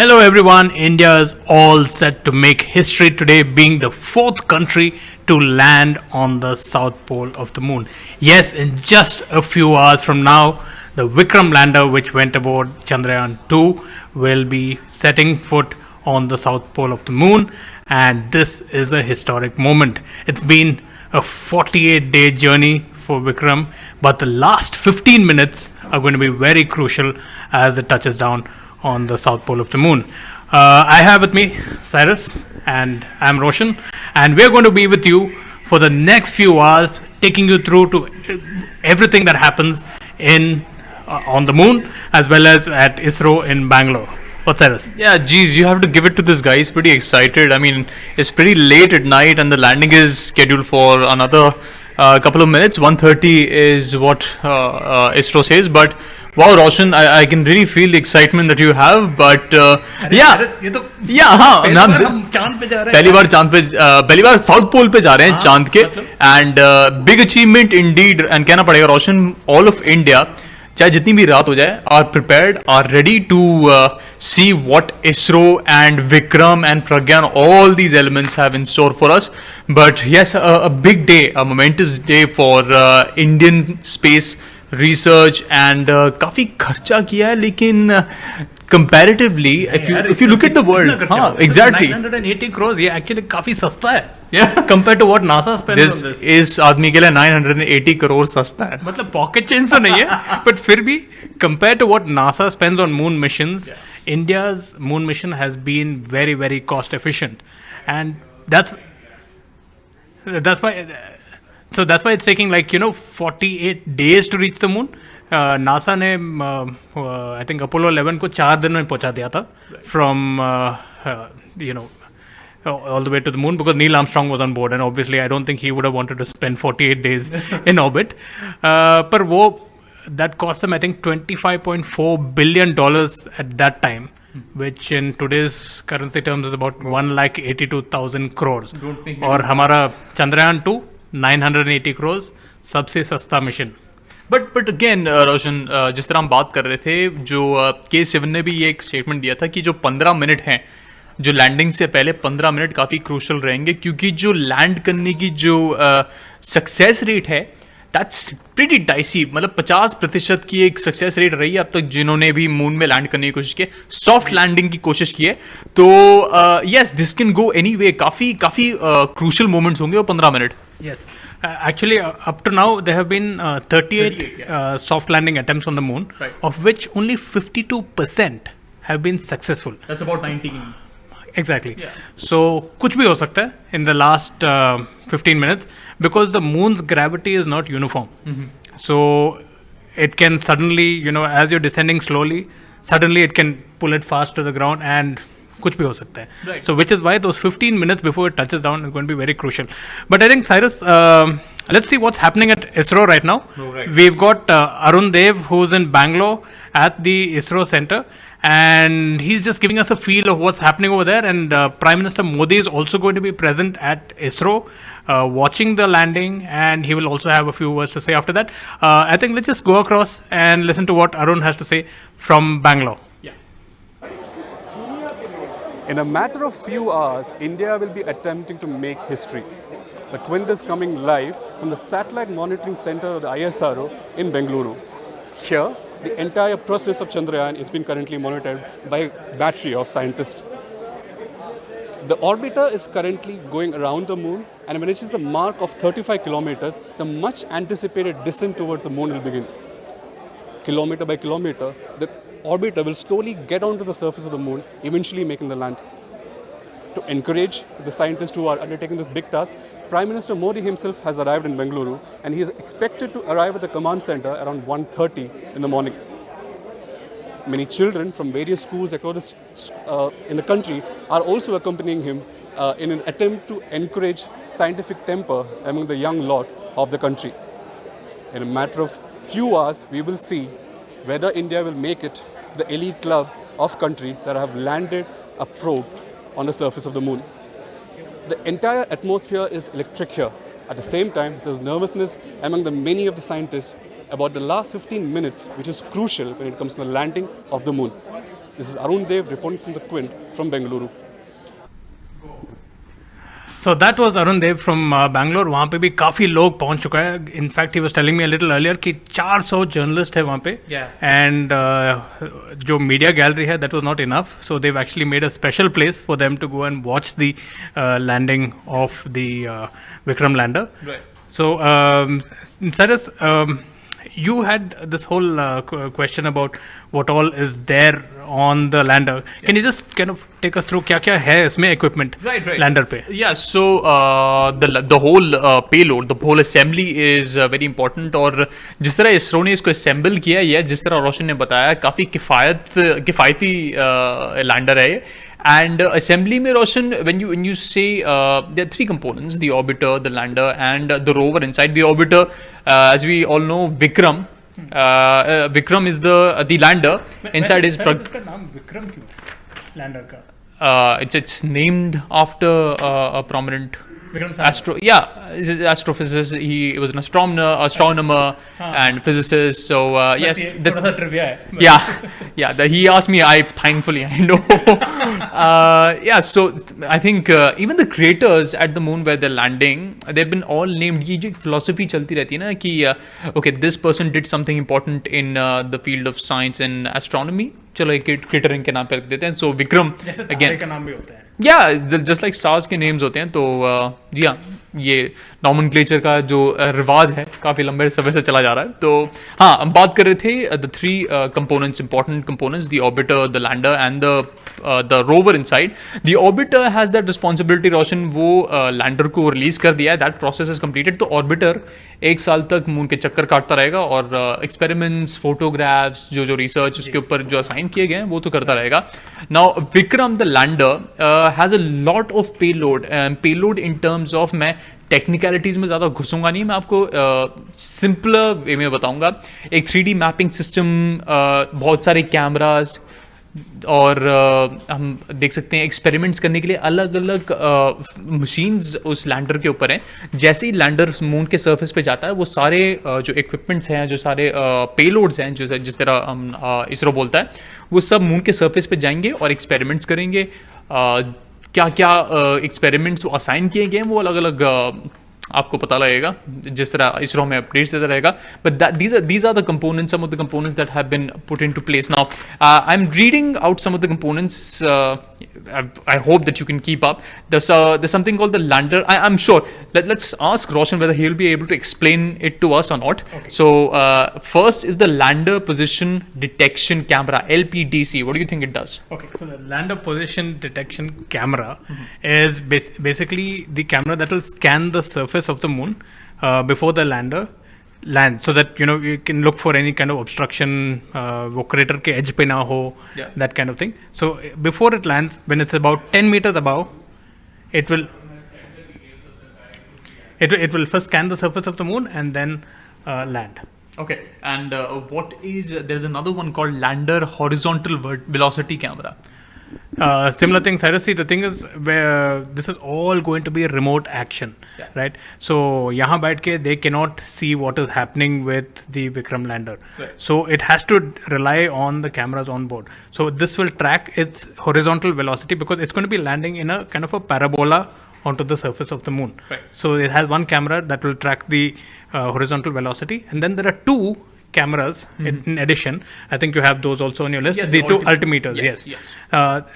Hello everyone, India is all set to make history today, being the fourth country to land on the south pole of the moon. Yes, in just a few hours from now, the Vikram lander, which went aboard Chandrayaan-2, will be setting foot on the south pole of the moon, and this is a historic moment. It's been a 48-day journey for Vikram, but the last 15 minutes are going to be very crucial as it touches down on the south pole of the moon. I have with me Cyrus and I'm Roshan, and we're going to be with you for the next few hours, taking you through to everything that happens in on the moon as well as at ISRO in Bangalore. What's Cyrus? Yeah, geez, you have to give it to this guy. He's pretty excited. I mean, it's pretty late at night and the landing is scheduled for another couple of minutes. 1:30 is what ISRO says, but wow, Roshan, I can really feel the excitement that you have. But पहली बार south pole पे जा रहे हैं चांद के, and big achievement Indeed. And कहना पड़ेगा रोशन, all of India, चाहे जितनी भी रात हो जाए, are prepared, are ready to see what ISRO and Vikram and Pragyan, all these elements have in store for us. But yes, a big day, a momentous day for Indian space research, and काफी खर्चा किया है, लेकिन comparatively if you look at the world, exactly 980 crores ये actually काफी सस्ता है, yeah, compared to what NASA spends on this. इस आदमी के लिए 980 करोड़ सस्ता है. मतलब पॉकेट चेंज तो नहीं है, but फिर भी compared to what NASA spends on moon missions, India's moon mission has been very, very cost efficient, and that's why. So that's why it's taking 48 days to reach the moon. NASA ने I think Apollo 11 को 4 दिन में पहुंचा दिया था from all the way to the moon, because Neil Armstrong was on board, and obviously I don't think he would have wanted to spend 48 days in orbit. पर वो that cost them I think $25.4 billion at that time, which in today's currency terms is about 1,82,000 crores. और हमारा Chandrayaan-2 980 crores, सबसे सस्ता mission. But again रोशन, जिस तरह हम बात कर रहे थे, जो K7 ने भी ये एक स्टेटमेंट दिया था कि जो 15 मिनट हैं, जो लैंडिंग से पहले 15 मिनट काफ़ी क्रूशल रहेंगे, क्योंकि जो लैंड करने की जो सक्सेस रेट है, दैट्स प्रीटी डाइसी. मतलब 50% की एक सक्सेस रेट रही है अब तक जिन्होंने भी मून में लैंड करने की कोशिश की, सॉफ्ट लैंडिंग की कोशिश की है. तो yes, this can go any way. काफ़ी क्रूशल मोमेंट्स होंगे वो 15 minute. Yes, actually, up to now there have been 38 soft landing attempts on the moon, right, of which only 52% have been successful. That's about 19. Exactly. Yeah. So कुछ भी हो सकता है in the last 15 minutes, because the moon's gravity is not uniform. Mm-hmm. So it can suddenly, as you're descending slowly, suddenly it can pull it fast to the ground, and कुछ भी हो सकता है. Right. So which is why those 15 minutes before it touches down is going to be very crucial. But I think, Cyrus, let's see what's happening at ISRO right now. Oh, right. We've got Arun Dev, who's in Bangalore at the ISRO center, and he's just giving us a feel of what's happening over there. And Prime Minister Modi is also going to be present at ISRO, watching the landing, and he will also have a few words to say after that. I think let's just go across and listen to what Arun has to say from Bangalore. In a matter of few hours, India will be attempting to make history. The Quint is coming live from the Satellite Monitoring Center of the ISRO in Bengaluru. Here, the entire process of Chandrayaan is being currently monitored by a battery of scientists. The orbiter is currently going around the moon, and when it reaches the mark of 35 kilometers, the much anticipated descent towards the moon will begin. Kilometer by kilometer, the orbiter will slowly get onto the surface of the moon, eventually making the land. To encourage the scientists who are undertaking this big task, Prime Minister Modi himself has arrived in Bengaluru, and he is expected to arrive at the command center around 1:30 in the morning. Many children from various schools across in the country are also accompanying him in an attempt to encourage scientific temper among the young lot of the country. In a matter of few hours, we will see whether India will make it to the elite club of countries that have landed a probe on the surface of the moon. The entire atmosphere is electric here. At the same time, there's nervousness among the many of the scientists about the last 15 minutes, which is crucial when it comes to the landing of the moon. This is Arun Dev reporting from the Quint from Bengaluru. So that was Arun Dev from Bangalore. वहाँ पे भी काफ़ी लोग पहुँच चुका है. In fact, he was telling me a little earlier कि 400 journalists है वहाँ पे. Yeah. And जो media gallery है, that was not enough. So they've actually made a special place for them to go and watch the landing of the Vikram lander. Right. So, Cyrus, you had this whole question about what all is there on the lander. Can you just kind of take us through क्या है इसमें equipment lander पे? Yeah, so the whole payload, the whole assembly is very important. और जिस तरह इसरो ने इसको assemble किया है, जिस तरह रोशन ने बताया, काफ़ी किफ़ायती lander है ये. And assembly में Roshan, when you say there are three components: the orbiter, the lander, and the rover inside. The orbiter, as we all know, Vikram. Vikram is the lander. Inside is इसका नाम विक्रम क्यों है lander का? It's named after a prominent astrophysicist. He was an astronomer and physicist. So yes, that's trivia. He asked me. Thankfully I know. So I think even the craters at the moon where they're landing, they've been all named. ये जो philosophy चलती रहती है ना कि okay, this person did something important in the field of science and astronomy. चलो एक क्रिटरिंग के नाम पे रख देते हैं. So Vikram again. का नाम भी होता है. जस्ट लाइक स्टार्स के नेम्स होते हैं. तो जी हाँ, ये नॉमेनक्लेचर का जो रिवाज है काफ़ी लंबे समय से चला जा रहा है. तो हाँ, हम बात कर रहे थे the three components, important components: the orbiter, the lander and the rover inside. The orbiter has that responsibility. Roshan वो लैंडर को रिलीज कर दिया है. That process is completed. तो ऑर्बिटर 1 साल तक मून के चक्कर काटता रहेगा और एक्सपेरिमेंट्स, फोटोग्राफ्स, जो रिसर्च उसके ऊपर जो असाइन किए गए हैं वो तो करता रहेगा. Now Vikram the lander has a lot of payload. Payload in terms of, मैं टेक्निकलिटीज में ज़्यादा घुसूंगा नहीं, मैं आपको सिंपलर वे में बताऊंगा. एक 3D मैपिंग सिस्टम, बहुत सारे कैमरास, और हम देख सकते हैं एक्सपेरिमेंट्स करने के लिए अलग अलग मशीन्स उस लैंडर के ऊपर हैं. जैसे ही लैंडर मून के सरफेस पे जाता है, वो सारे जो इक्विपमेंट्स हैं, जो सारे पेलोड्स हैं, जो जिस तरह हम इसरो बोलता है, वो सब मून के सरफेस पे जाएंगे और एक्सपेरिमेंट्स करेंगे. क्या क्या एक्सपेरिमेंट्स वो असाइन किए गए हैं वो अलग अलग आपको पता लगेगा जिस तरह इसरो में अपडेट्स देता रहेगा. But these are the components, some of the components that have been put into place. Now I'm reading out some of the components. I hope that you can keep up. There's something called the lander. I'm sure. Let's ask Roshan whether he'll be able to explain it to us or not. Okay. So first is the lander position detection camera, LPDC. What do you think it does? Okay, so the lander position detection camera is basically the camera that will scan the surface of the moon before the lander lands, so that you can look for any kind of obstruction, वो crater के edge पे ना हो, that kind of thing. So before it lands, when it's about 10 meters above, it will first scan the surface of the moon and then land. Okay, and there's another one called lander horizontal velocity camera. Similar thing, Cyrus. See, the thing is, where this is all going to be remote action, right? So, यहाँ बैठ के they cannot see what is happening with the Vikram lander. Right. So, it has to rely on the cameras on board. So, this will track its horizontal velocity because it's going to be landing in a kind of a parabola onto the surface of the moon. Right. So, it has one camera that will track the horizontal velocity, and then there are two cameras in addition. I think you have those also on your list. The two altimeters. Yes.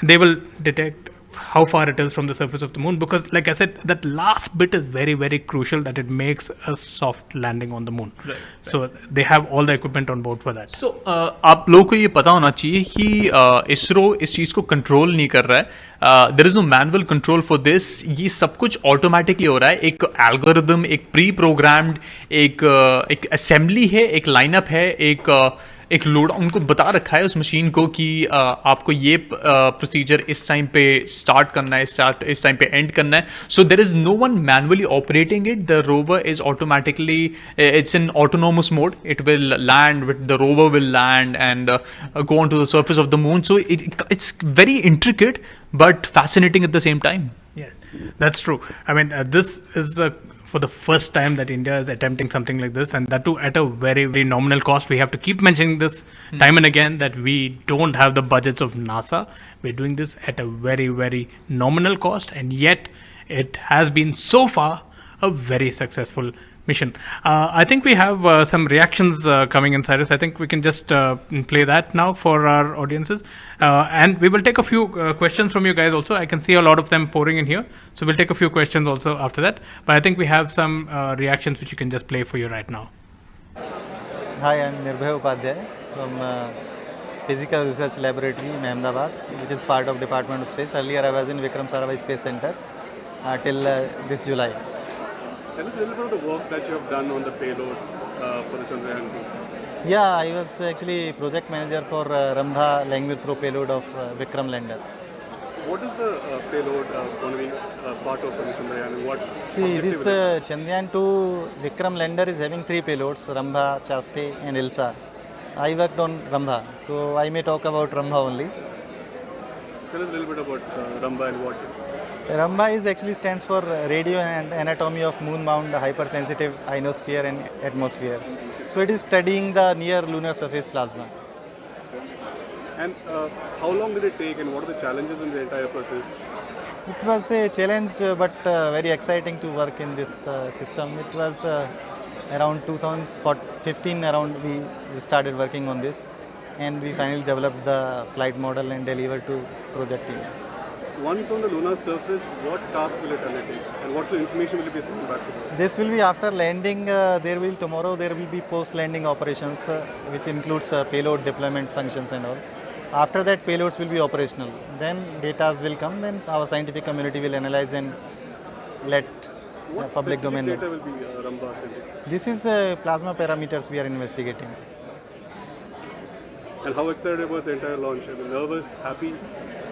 They will detect how far it is from the surface of the moon, because like I said, that last bit is very, very crucial, that it makes a soft landing on the moon. Right. So they have all the equipment on board for that. So आप लोगों को ये पता होना चाहिए कि इसरो इस चीज़ को कंट्रोल नहीं कर रहा है. There is no manual control for this. ये सब कुछ ऑटोमेटिकली हो रहा है. एक एल्गोरिदम, एक प्री प्रोग्राम्ड एक असेंबली है, एक लाइनअप है, एक लोड उनको बता रखा है उस मशीन को कि आपको ये प्रोसीजर इस टाइम पे स्टार्ट करना है, इस टाइम पे एंड करना है. So there is no one manually operating it. The rover is automatically, it's in autonomous mode. It will land with the rover will land and go on to the surface of the moon. So it's very intricate but fascinating at the same time. Yes, that's true. I mean, this is a for the first time that India is attempting something like this, and that too at a very, very nominal cost. We have to keep mentioning this time and again that we don't have the budgets of NASA. We're doing this at a very, very nominal cost, and yet it has been so far a very successful mission. I think we have some reactions coming in, Cyrus. I think we can just play that now for our audiences. And we will take a few questions from you guys also. I can see a lot of them pouring in here. So we'll take a few questions also after that. But I think we have some reactions which you can just play for you right now. Hi, I'm Nirbhay Upadhyay from Physical Research Laboratory in Ahmedabad, which is part of Department of Space. Earlier I was in Vikram Sarabhai Space Center till this July. Tell us a little bit of the work that you have done on the payload for the Chandrayaan-2. Yeah, I was actually project manager for Rambha language throw payload of Vikram lander. What is the payload going to be part of the Chandrayaan? And what See, this Chandrayaan-2 Vikram lander is having 3 payloads, Rambha, Chaste and Ilsa. I worked on Rambha, so I may talk about Rambha only. Tell us a little bit about Rambha and what. Rambha is actually stands for Radio and Anatomy of Moon Mount Hypersensitive Ionosphere and Atmosphere. So it is studying the near lunar surface plasma. And how long did it take and what are the challenges in the entire process? It was a challenge but very exciting to work in this system. It was around 2015 around we started working on this, and we finally developed the flight model and delivered to project team. Once on the lunar surface, what task will it undertake and what sort of information will it be sent back to them? This will be after landing. Tomorrow there will be post-landing operations, which includes payload deployment functions and all. After that, payloads will be operational. Then data will come. Then our scientific community will analyze and let public domain. What data will be Rambha sending? This is plasma parameters we are investigating. And how excited about the entire launch? Are you nervous, happy?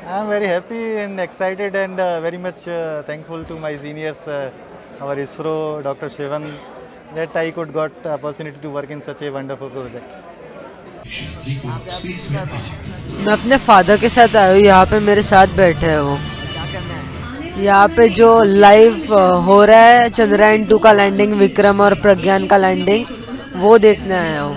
I am very happy and excited and very much thankful to my seniors, our ISRO, Dr. Sivan, that I could got opportunity to work in such a wonderful project. मैं अपने father के साथ आया हूँ, यहाँ पे मेरे साथ बैठे हैं वो। यहाँ पे जो लाइव हो रहा है चंद्रयान-2 का लैंडिंग, विक्रम और प्रज्ञान का लैंडिंग, वो देखने आया हूँ।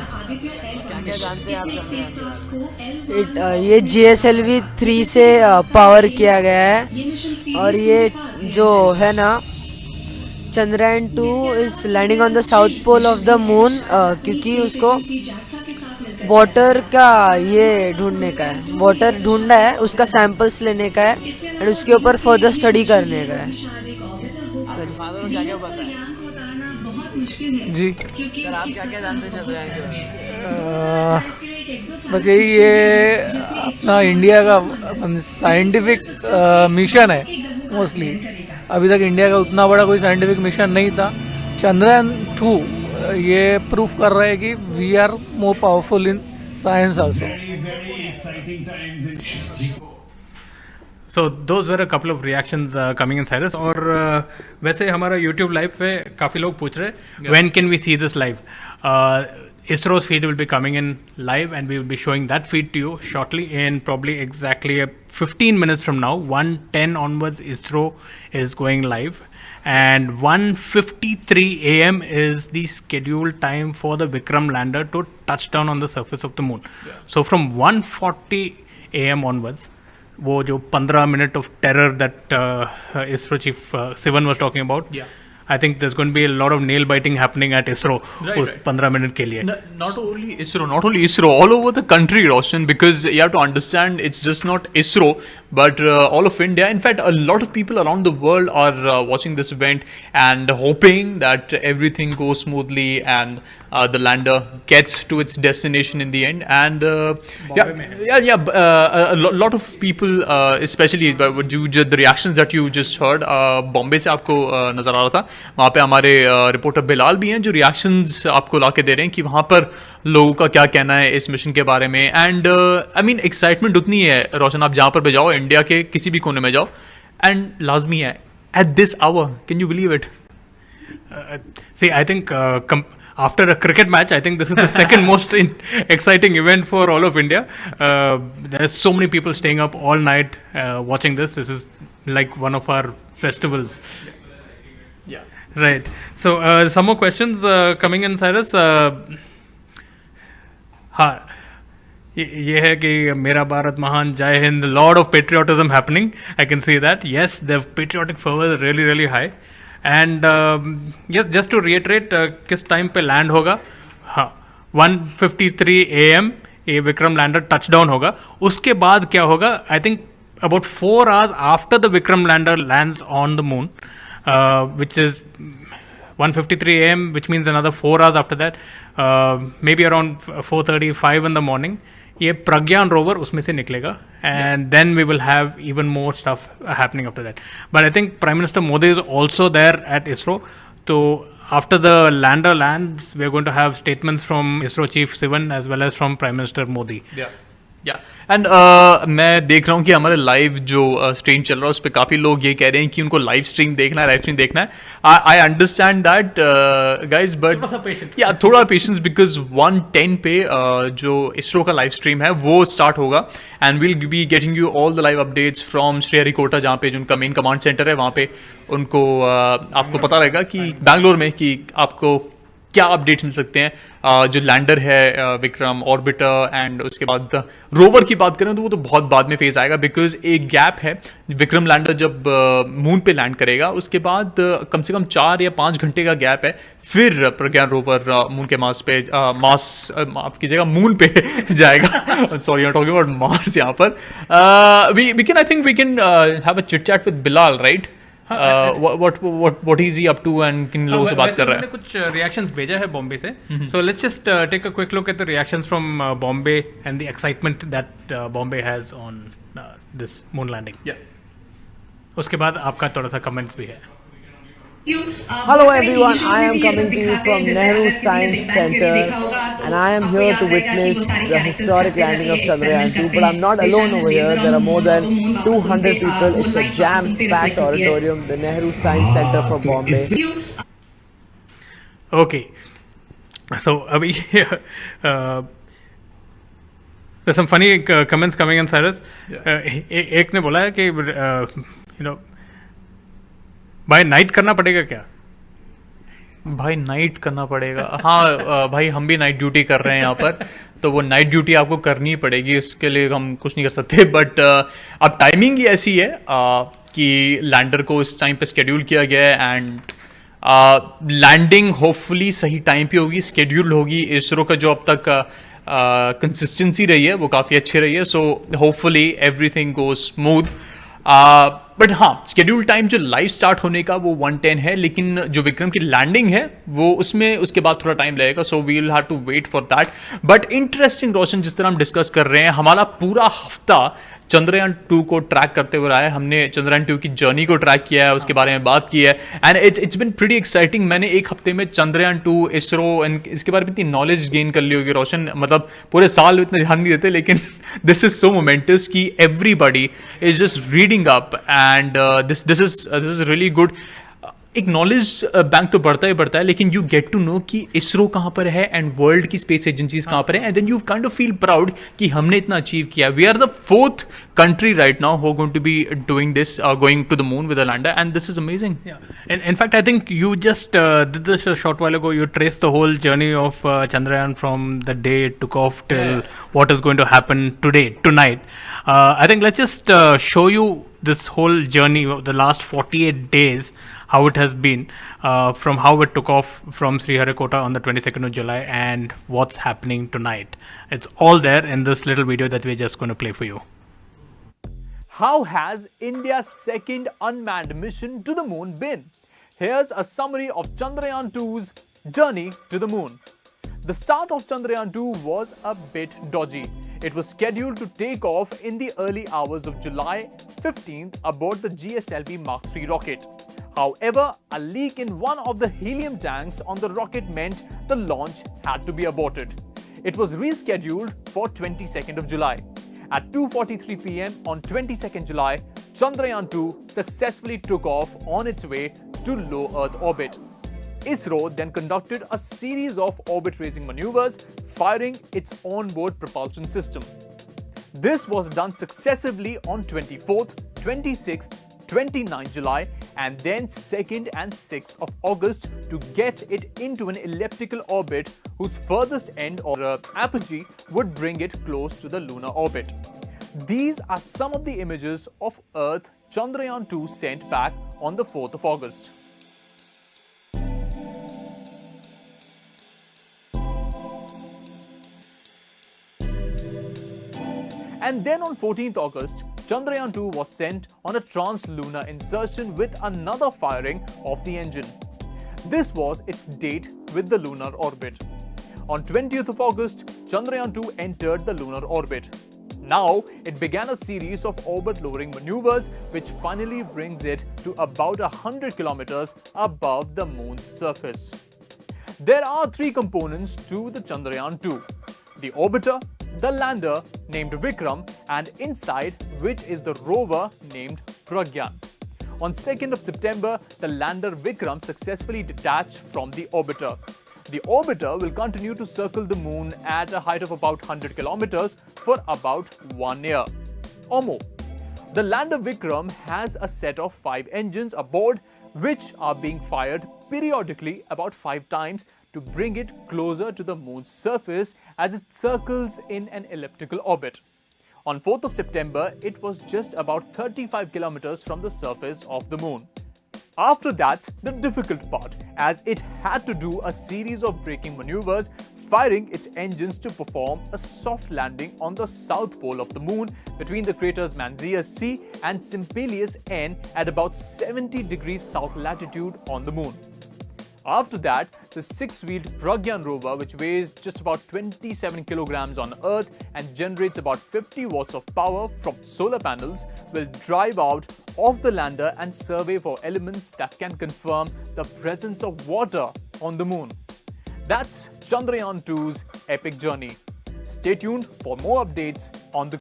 ये GSLV 3 से पावर किया गया है, और ये जो है ना Chandrayaan two is landing on the south pole of the moon, क्योंकि उसको वाटर का ये ढूंढने का है, वाटर ढूंढना है, उसका सैंपल्स लेने का है और उसके ऊपर फर्दर स्टडी करने का है। जी सर, आप क्या क्या जानते हैं चंद्रयान के बारे में? बस यही ये अपना इंडिया का साइंटिफिक मिशन है मोस्टली। अभी तक इंडिया का उतना बड़ा कोई साइंटिफिक मिशन नहीं था। चंद्रयान-2 ये प्रूफ कर रहा है कि we are more powerful in science also. So those were a couple of reactions coming in, Cyrus. और वैसे हमारा YouTube live पे काफ़ी लोग पूछ रहे हैं when can we see this live? ISRO's feed will be coming in live and we will be showing that feed to you shortly in probably exactly 15 minutes from now. 1:10 onwards ISRO is going live, and 1:53 a.m. is the scheduled time for the Vikram lander to touch down on the surface of the moon. So from 1:40 a.m. onwards, वो जो 15 minute of terror that ISRO chief Sivan was talking about, I think there's going to be a lot of nail biting happening at ISRO उस 15 minute के लिए. Not only ISRO, all over the country, Roshan, because you have to understand it's just not ISRO, but all of India. In fact, a lot of people around the world are watching this event and hoping that everything goes smoothly and the lander gets to its destination in the end. And a lot of people, especially the reactions that you just heard, Bombay से आपको नजर आ रहा था, वहाँ पे हमारे reporter Bilal भी हैं जो रिएक्शंस आपको ला के दे रहे हैं कि वहाँ पर लोगों का क्या कहना है इस मिशन के बारे में. एंड आई मीन एक्साइटमेंट उतनी है रोशन, आप जहाँ पर भी जाओ, इंडिया के किसी भी कोने में जाओ, एंड लाजमी है at this hour. Can you believe it? See, I think after a cricket match, I think this is the second most exciting event for all of India. There's so many people staying up all night watching this. This is like one of our festivals. Right. So some more questions coming in, Cyrus. हाँ, ये है कि मेरा भारत महान, जय Hind, lot of patriotism happening. I can see that. Yes, the patriotic fervor is really really high. And yes, just to reiterate, किस time पे land होगा? हाँ, 1:53 AM ये विक्रम लैंडर टचडाउन होगा. उसके बाद क्या होगा? I think about 4 hours after the Vikram lander lands on the moon, which is 1:53 AM, which means another 4 hours after that, maybe around 4:35 in the morning, ये प्रज्ञान रोवर उसमें से निकलेगा, and then we will have even more stuff happening after that. But I think Prime Minister Modi is also there at ISRO. So after the lander lands, we are going to have statements from ISRO Chief Sivan as well as from Prime Minister Modi. या and मैं देख रहा हूँ कि हमारे live जो stream चल रहा है उस पर काफ़ी लोग ये कह रहे हैं कि उनको लाइव स्ट्रीम देखना है. I understand that guys, but या थोड़ा पेशेंस, बिकॉज 1:10 पे जो इसरो का लाइव स्ट्रीम है वो स्टार्ट होगा, and will be getting you all the live updates from Sriharikota, जहाँ पे जो उनका मेन कमांड सेंटर है वहाँ पे उनको आपको पता रहेगा कि बैंगलोर में कि आपको क्या अपडेट्स मिल सकते हैं. जो लैंडर है विक्रम, ऑर्बिटर, एंड उसके बाद रोवर की बात करें तो वो तो बहुत बाद में फेज आएगा, बिकॉज एक गैप है. विक्रम लैंडर जब मून पे लैंड करेगा उसके बाद कम से कम 4 या 5 घंटे का गैप है, फिर प्रज्ञान रोवर मून के मास पे माफ कीजिएगा मून पे जाएगा. Sorry, I am talking about Mars यहाँ पर. We can, I think we can have a chit chat with Bilal, right? what is he up to and किन लोगों से बात कर रहा है? कुछ reactions भेजा है बॉम्बे से. So let's just take a quick look at the reactions from Bombay and the excitement that Bombay has on this moon landing. Yeah. उसके बाद आपका थोड़ा सा comments भी है. Hello everyone, I am coming to you from Nehru Science Center and I am here to witness the historic landing of Chandrayaan-2, but I'm not alone over here. There are more than 200 people. It's a jam-packed auditorium, the Nehru Science Center from Bombay. Okay, so अभी there's some funny comments coming in, Cyrus. एक ने बोला है कि you know, भाई night करना पड़ेगा क्या? भाई नाइट करना पड़ेगा, हाँ भाई हम भी नाइट ड्यूटी कर रहे हैं यहाँ पर, तो वो नाइट ड्यूटी आपको करनी पड़ेगी, उसके लिए हम कुछ नहीं कर सकते. बट अब टाइमिंग ही ऐसी है कि लैंडर को इस टाइम पे स्केड्यूल किया गया है, एंड लैंडिंग होपफुली सही टाइम पे होगी, स्केड्यूल होगी. इसरो का जो अब तक कंसिस्टेंसी रही है वो काफ़ी अच्छी रही है, so hopefully everything goes smooth. But हाँ, स्केड्यूल टाइम जो लाइव स्टार्ट होने का वो 1:10 है, लेकिन जो विक्रम की लैंडिंग है वो उसमें उसके बाद थोड़ा टाइम लगेगा, so we will have to wait for that. But interesting Roshan, जिस तरह हम डिस्कस कर रहे हैं, हमारा पूरा हफ्ता चंद्रयान 2 को ट्रैक करते हुए रहा है. हमने Chandrayaan-2 की जर्नी को ट्रैक किया है, उसके बारे में बात की है, and it's been pretty exciting. मैंने एक हफ्ते में Chandrayaan-2, इसरो एंड इसके बारे में इतनी नॉलेज गेन कर ली होगी रोशन, मतलब पूरे साल इतना ध्यान नहीं देते, लेकिन दिस इज सो मोमेंटस कि everybody is just reading up, and this is really good. एक नॉलेज बैंक तो बढ़ता ही बढ़ता है, लेकिन यू गेट टू नो कि इसरो कहाँ पर है एंड वर्ल्ड की स्पेस एजेंसीज कहाँ पर है, and then you kind of feel proud कि हमने इतना अचीव किया. We are the 4th country right now who are going to be doing this, going to the moon with a lander, and this is amazing. Yeah, and in fact I think you just did this a short while ago. You traced the whole journey of Chandrayaan from the day it took off till what is going to happen tonight. I think let's just show you this whole journey of the last 48 days, how it has been, from how it took off from Sriharikota on the 22nd of July and what's happening tonight. It's all there in this little video that we're just going to play for you. How has India's second unmanned mission to the moon been? Here's a summary of Chandrayaan-2's journey to the moon. The start of Chandrayaan-2 was a bit dodgy. It was scheduled to take off in the early hours of July 15th aboard the GSLV Mark III rocket. However, a leak in one of the helium tanks on the rocket meant the launch had to be aborted. It was rescheduled for 22nd of July. At 2:43 p.m. on 22nd July, Chandrayaan-2 successfully took off on its way to low Earth orbit. ISRO then conducted a series of orbit-raising maneuvers, firing its onboard propulsion system. This was done successively on 24th, 26th 29 July and then 2nd and 6th of August to get it into an elliptical orbit whose furthest end or apogee would bring it close to the lunar orbit. These are some of the images of Earth Chandrayaan-2 sent back on the 4th of August. And then on 14th August, Chandrayaan-2 was sent on a trans-lunar insertion with another firing of the engine. This was its date with the lunar orbit. On 20th of August, Chandrayaan-2 entered the lunar orbit. Now, it began a series of orbit-lowering maneuvers which finally brings it to about 100 kilometers above the moon's surface. There are three components to the Chandrayaan-2: the orbiter, the lander named Vikram, and inside which is the rover named Pragyan. On 2nd of September, the lander Vikram successfully detached from the orbiter. The orbiter will continue to circle the moon at a height of about 100 kilometers for about 1 year or more. The lander Vikram has a set of 5 engines aboard which are being fired periodically about 5 times to bring it closer to the moon's surface as it circles in an elliptical orbit. On 4th of September, it was just about 35 kilometers from the surface of the moon. After that's the difficult part, as it had to do a series of braking maneuvers, firing its engines to perform a soft landing on the south pole of the moon between the craters Manzius C and Simpelius N at about 70 degrees south latitude on the moon. After that, the 6-wheeled Pragyan rover, which weighs just about 27 kilograms on Earth and generates about 50 watts of power from solar panels, will drive out of the lander and survey for elements that can confirm the presence of water on the moon. That's Chandrayaan-2's epic journey. Stay tuned for more updates on the...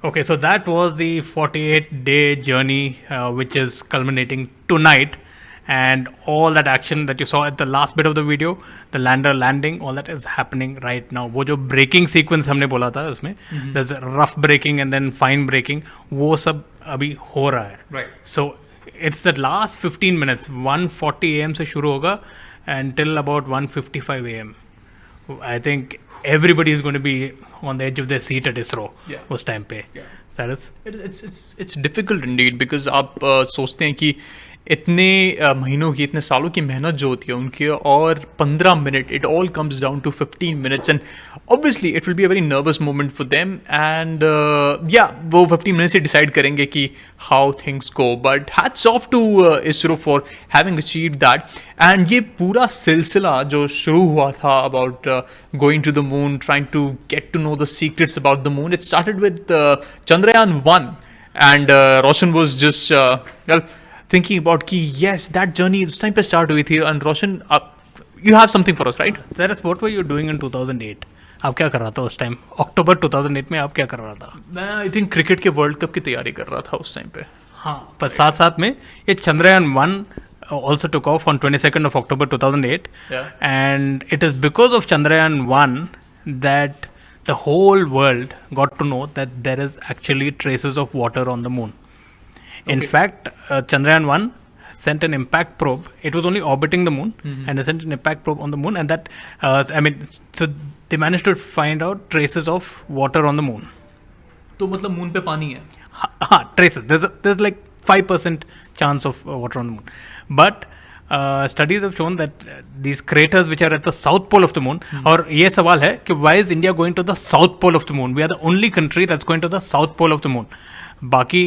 Okay, so that was the 48-day journey, which is culminating tonight. And all that action that you saw at the last bit of the video, the lander landing, all that is happening right now. वो जो braking sequence हमने बोला था उसमें, there's rough braking and then fine braking, वो सब अभी हो रहा है. Right. So it's the last 15 minutes, 1:40 a.m. से शुरू होगा until about 1:55 a.m. I think everybody is going to be on the edge of their seat at ISRO उस time पे. Cyrus? It's difficult indeed because आप सोचते हैं कि इतने महीनों की, इतने सालों की मेहनत जो होती है उनकी, और 15 minute, it all comes down to 15 minutes, and obviously it will be a very nervous moment for them, and वो 15 मिनट से डिसाइड करेंगे कि how things go. But hats off to ISRO for having achieved that. And ये पूरा सिलसिला जो शुरू हुआ था about going to the moon, trying to get to know the secrets about the moon, it started with Chandrayaan-1, and Roshan was just thinking about कि yes, that journey उस time पे start हुई थी. And Roshan, you have something for us, right? Cyrus, what were you doing in 2008? आप क्या कर रहा था उस टाइम? अक्टूबर 2008 में आप क्या कर रहा था? मैं आई थिंक क्रिकेट के वर्ल्ड कप की तैयारी कर रहा था उस टाइम पे. हाँ, पर साथ साथ में ये Chandrayaan-1 also took off on 22nd of October 2008. Yeah. And it is because of Chandrayaan-1 that the whole world got to know that there is actually traces of water on the moon. In fact, Chandrayaan-1 sent an impact probe. It was only orbiting the moon, and they sent an impact probe on the moon, and that, so they managed to find out traces of water on the moon. तो मतलब moon पे पानी है? हाँ, traces. There's like 5% chance of water on the moon. But studies have shown that these craters which are at the south pole of the moon, और ये सवाल है कि why is India going to the south pole of the moon? We are the only country that's going to the south pole of the moon. बाकी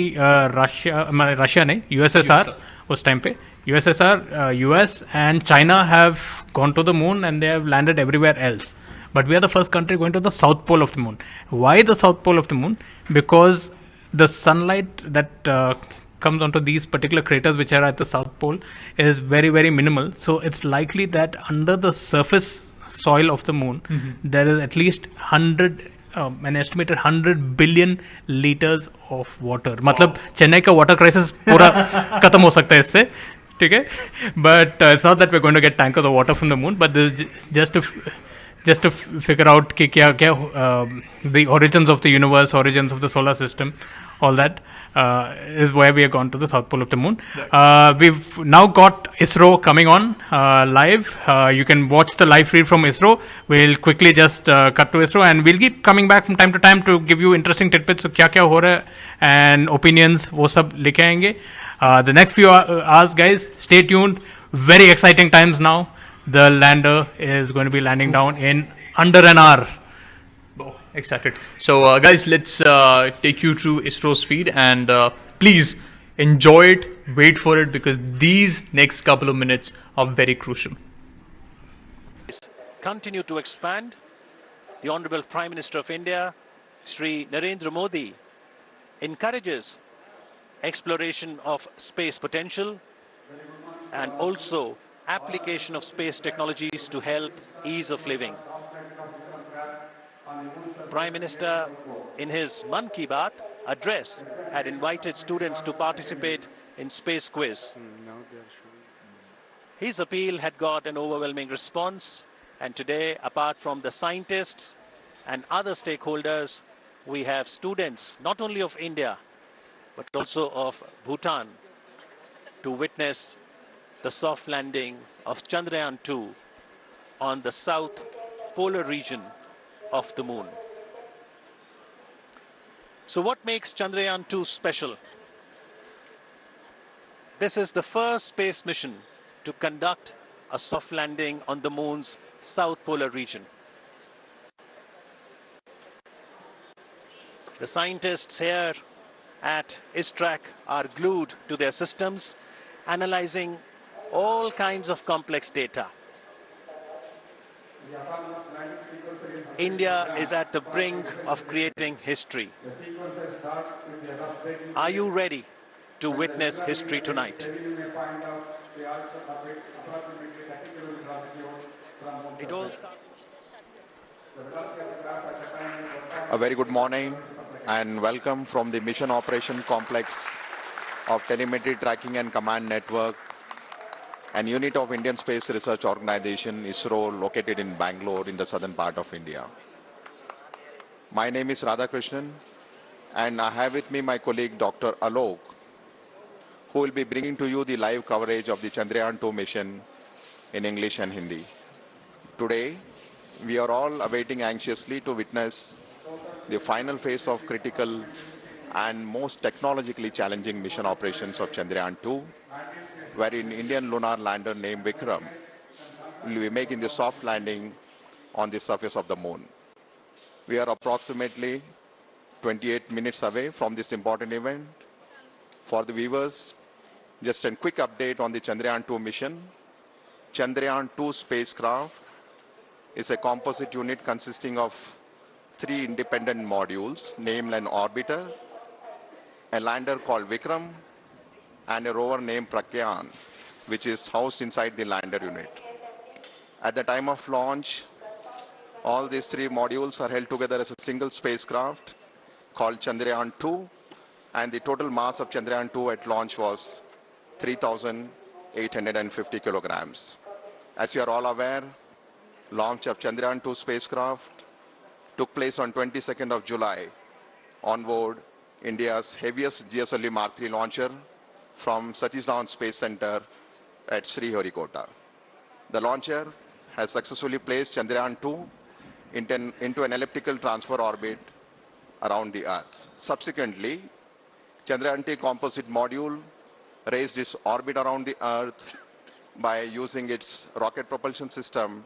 Russia नहीं, USSR उस time पे, USSR, US and China have gone to the moon and they have landed everywhere else. But we are the first country going to the south pole of the moon. Why the south pole of the moon? Because the sunlight that comes onto these particular craters which are at the south pole is very, very minimal. So it's likely that under the surface soil of the moon, there is at least an estimated 100 billion liters of water. मतलब चेन्नई का water crisis पूरा खत्म हो सकता है इससे, ठीक है? But it's not that we're going to get tankers of water from the moon, but there's just just to figure out कि क्या क्या the origins of the universe, origins of the solar system, all that is why we have gone to the south pole of the moon. We've now got ISRO coming on live. You can watch the live feed from ISRO. We'll quickly just cut to ISRO, and we'll keep coming back from time to time to give you interesting tidbits of क्या क्या हो रहा है and opinions वो सब लेके आएंगे. The next few hours, guys, stay tuned. Very exciting times now. The lander is going to be landing down in under an hour. Oh, excited. So, guys, let's take you through ISRO's feed, and please enjoy it, wait for it, because these next couple of minutes are very crucial. Continue to expand. The Honorable Prime Minister of India, Shri Narendra Modi, encourages exploration of space potential and also application of space technologies to help ease of living. Prime Minister, in his Man Ki Baat address, had invited students to participate in space quiz. His appeal had got an overwhelming response, and today, apart from the scientists and other stakeholders, we have students not only of India but also of Bhutan to witness the soft landing of Chandrayaan-2 on the south polar region of the moon. So what makes Chandrayaan-2 special? This is the first space mission to conduct a soft landing on the moon's south polar region. The scientists here at ISTRAC are glued to their systems, analyzing all kinds of complex data. India is at the brink of creating history. Are you ready to witness history tonight? It all starts. A very good morning and welcome from the Mission Operation Complex of Telemetry Tracking and Command Network, an unit of Indian Space Research Organization, ISRO, located in Bengaluru in the southern part of India. My name is Radhakrishnan, and I have with me my colleague Dr. Alok, who will be bringing to you the live coverage of the Chandrayaan-2 mission in English and Hindi. Today, we are all awaiting anxiously to witness the final phase of critical and most technologically challenging mission operations of Chandrayaan-2, wherein Indian lunar lander named Vikram will be making the soft landing on the surface of the moon. We are approximately 28 minutes away from this important event. For the viewers, just a quick update on the Chandrayaan-2 mission. Chandrayaan-2 spacecraft is a composite unit consisting of 3 independent modules, named an orbiter, a lander called Vikram, and a rover named Pragyaan, which is housed inside the lander unit. At the time of launch, all these 3 modules are held together as a single spacecraft called Chandrayaan-2, and the total mass of Chandrayaan-2 at launch was 3,850 kilograms. As you are all aware, launch of Chandrayaan-2 spacecraft took place on 22nd of July on board India's heaviest GSLV Mark III launcher from Satish Dhawan Space Center at Sriharikota. The launcher has successfully placed Chandrayaan-2 into an elliptical transfer orbit around the Earth. Subsequently, Chandrayaan-2 composite module raised its orbit around the Earth by using its rocket propulsion system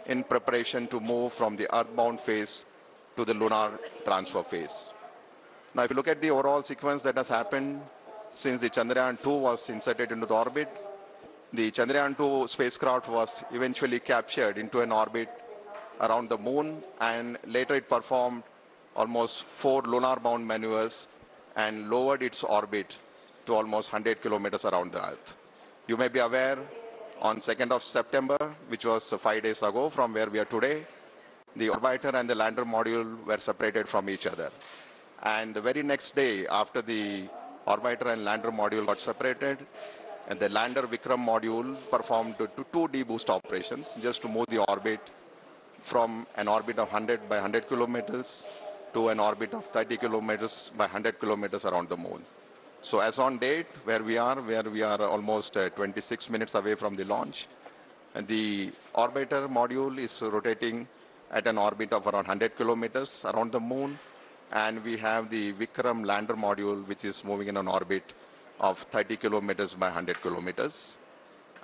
in preparation to move from the earthbound phase to the lunar transfer phase. Now, if you look at the overall sequence that has happened since the Chandrayaan-2 was inserted into the orbit, the Chandrayaan-2 spacecraft was eventually captured into an orbit around the moon, and later it performed almost 4 lunar-bound maneuvers and lowered its orbit to almost 100 kilometers around the Earth. You may be aware, on 2nd of September, which was 5 days ago from where we are today, the orbiter and the lander module were separated from each other. And the very next day, after the orbiter and lander module got separated, and the lander Vikram module performed 2 deboost operations just to move the orbit from an orbit of 100 by 100 kilometers to an orbit of 30 kilometers by 100 kilometers around the moon. So as on date, where we are almost 26 minutes away from the launch, and the orbiter module is rotating at an orbit of around 100 kilometers around the moon, and we have the Vikram lander module, which is moving in an orbit of 30 kilometers by 100 kilometers.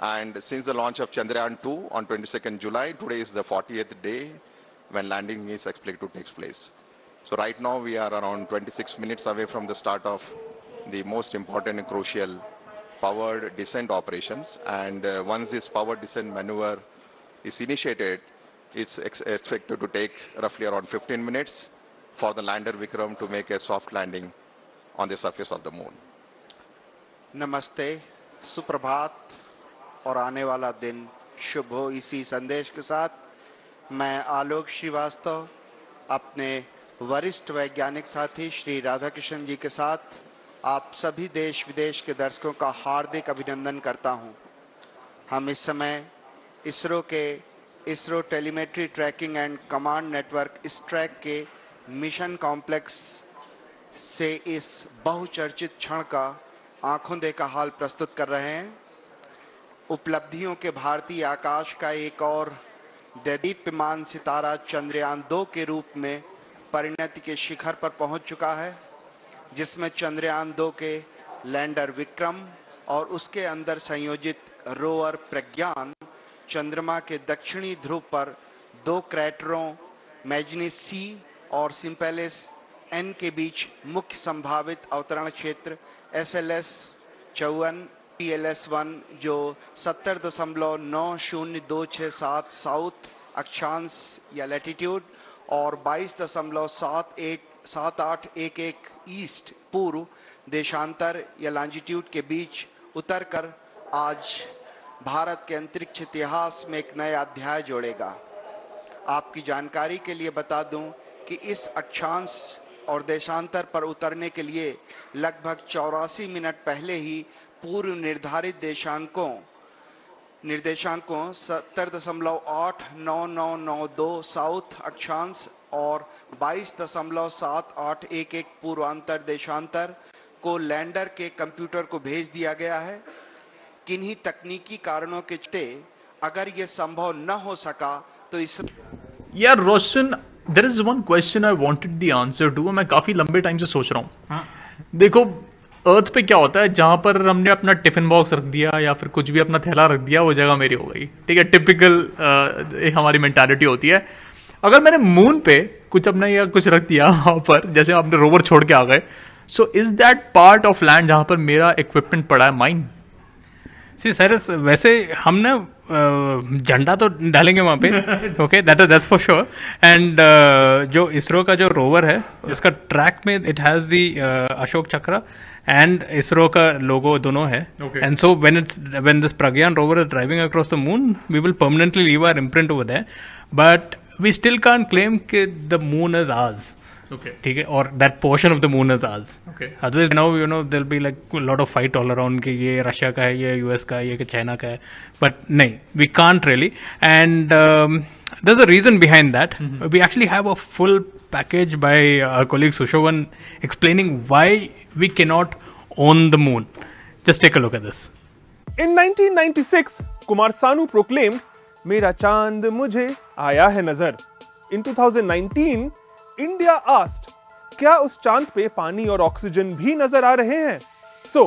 And since the launch of Chandrayaan-2 on 22nd July, today is the 40th day when landing is expected to take place. So right now we are around 26 minutes away from the start of the most important and crucial powered descent operations. And once this powered descent maneuver is initiated, it's expected to take roughly around 15 minutes for the lander Vikram to make a soft landing on the surface of the moon. नमस्ते, सुप्रभात और आने वाला दिन शुभ हो। इसी संदेश के साथ मैं आलोक श्रीवास्तव अपने वरिष्ठ वैज्ञानिक साथी श्री राधाकृष्ण जी के साथ आप सभी देश विदेश के दर्शकों का हार्दिक अभिनंदन करता हूं। हम इस समय ISRO telemetry tracking and command network इस ट्रैक के मिशन कॉम्प्लेक्स से इस बहुचर्चित क्षण का आंखों देखा हाल प्रस्तुत कर रहे हैं। उपलब्धियों के भारतीय आकाश का एक और देदीप्यमान सितारा चंद्रयान-2 के रूप में परिणति के शिखर पर पहुंच चुका है, जिसमें चंद्रयान-2 के लैंडर विक्रम और उसके अंदर संयोजित रोवर प्रज्ञान चंद्रमा के दक्षिणी ध्रुव पर 2 क्रैटरों मैग्नीस सी और सिम्पेलिस एन के बीच मुख्य संभावित अवतरण क्षेत्र SLS-54 PLS-1 जो 70.90267 साउथ अक्षांश या लैटिट्यूड और 22.7811 ईस्ट पूर्व देशांतर या लॉन्जिट्यूड के बीच उतरकर आज भारत के अंतरिक्ष इतिहास में एक नया अध्याय जोड़ेगा। आपकी जानकारी के लिए बता दूं कि इस अक्षांश और देशांतर पर उतरने के लिए लगभग 84 मिनट पहले ही पूर्व निर्धारित निर्देशांकों 70.89992 साउथ अक्षांश और 22.7811 पूर्वांतर देशांतर को लैंडर के कंप्यूटर को भेज दिया गया है। किन्हीं तकनीकी कारणों के चलते अगर ये संभव न हो सका तो इस यार Roshan, there is one question I wanted the answer to. मैं काफी लंबे टाइम से सोच रहा हूँ। देखो, अर्थ पे क्या होता है, जहां पर हमने अपना टिफिन बॉक्स रख दिया या फिर कुछ भी अपना थैला रख दिया, वो जगह मेरी हो गई। ठीक है, टिपिकल हमारी मेंटालिटी होती है। अगर मैंने मून पे कुछ अपना या कुछ रख दिया वहां पर, जैसे आपने रोवर छोड़ के आ गए, so is that part of land जहां पर मेरा इक्विपमेंट पड़ा है माइन? सर वैसे हम ना झंडा तो डालेंगे वहाँ पे, okay, that's for sure. And जो इसरो का जो रोवर है उसका ट्रैक में इट हैज़ दी अशोक चक्र एंड इसरो का लोगो दोनों है। And so when this Pragyan rover is driving across the moon, we will permanently leave our imprint over there, but we still can't claim कि द मून इज आवर्स। ठीक है, और that portion of the moon is ours. Otherwise now you know there be like lot of fight all around कि ये Russia का है, ये US का है, ये चाइना का है, बट नहीं, we can't really. And there is a reason behind that. We actually have a full package by our colleague Sushovan explaining why we cannot own the moon. Just take a look at this. In 1996, Kumar Sanu proclaimed, "मेरा चांद मुझे आया है नजर." In 2019, India asked, क्या उस चांद पे पानी और ऑक्सीजन भी नजर आ रहे हैं? So,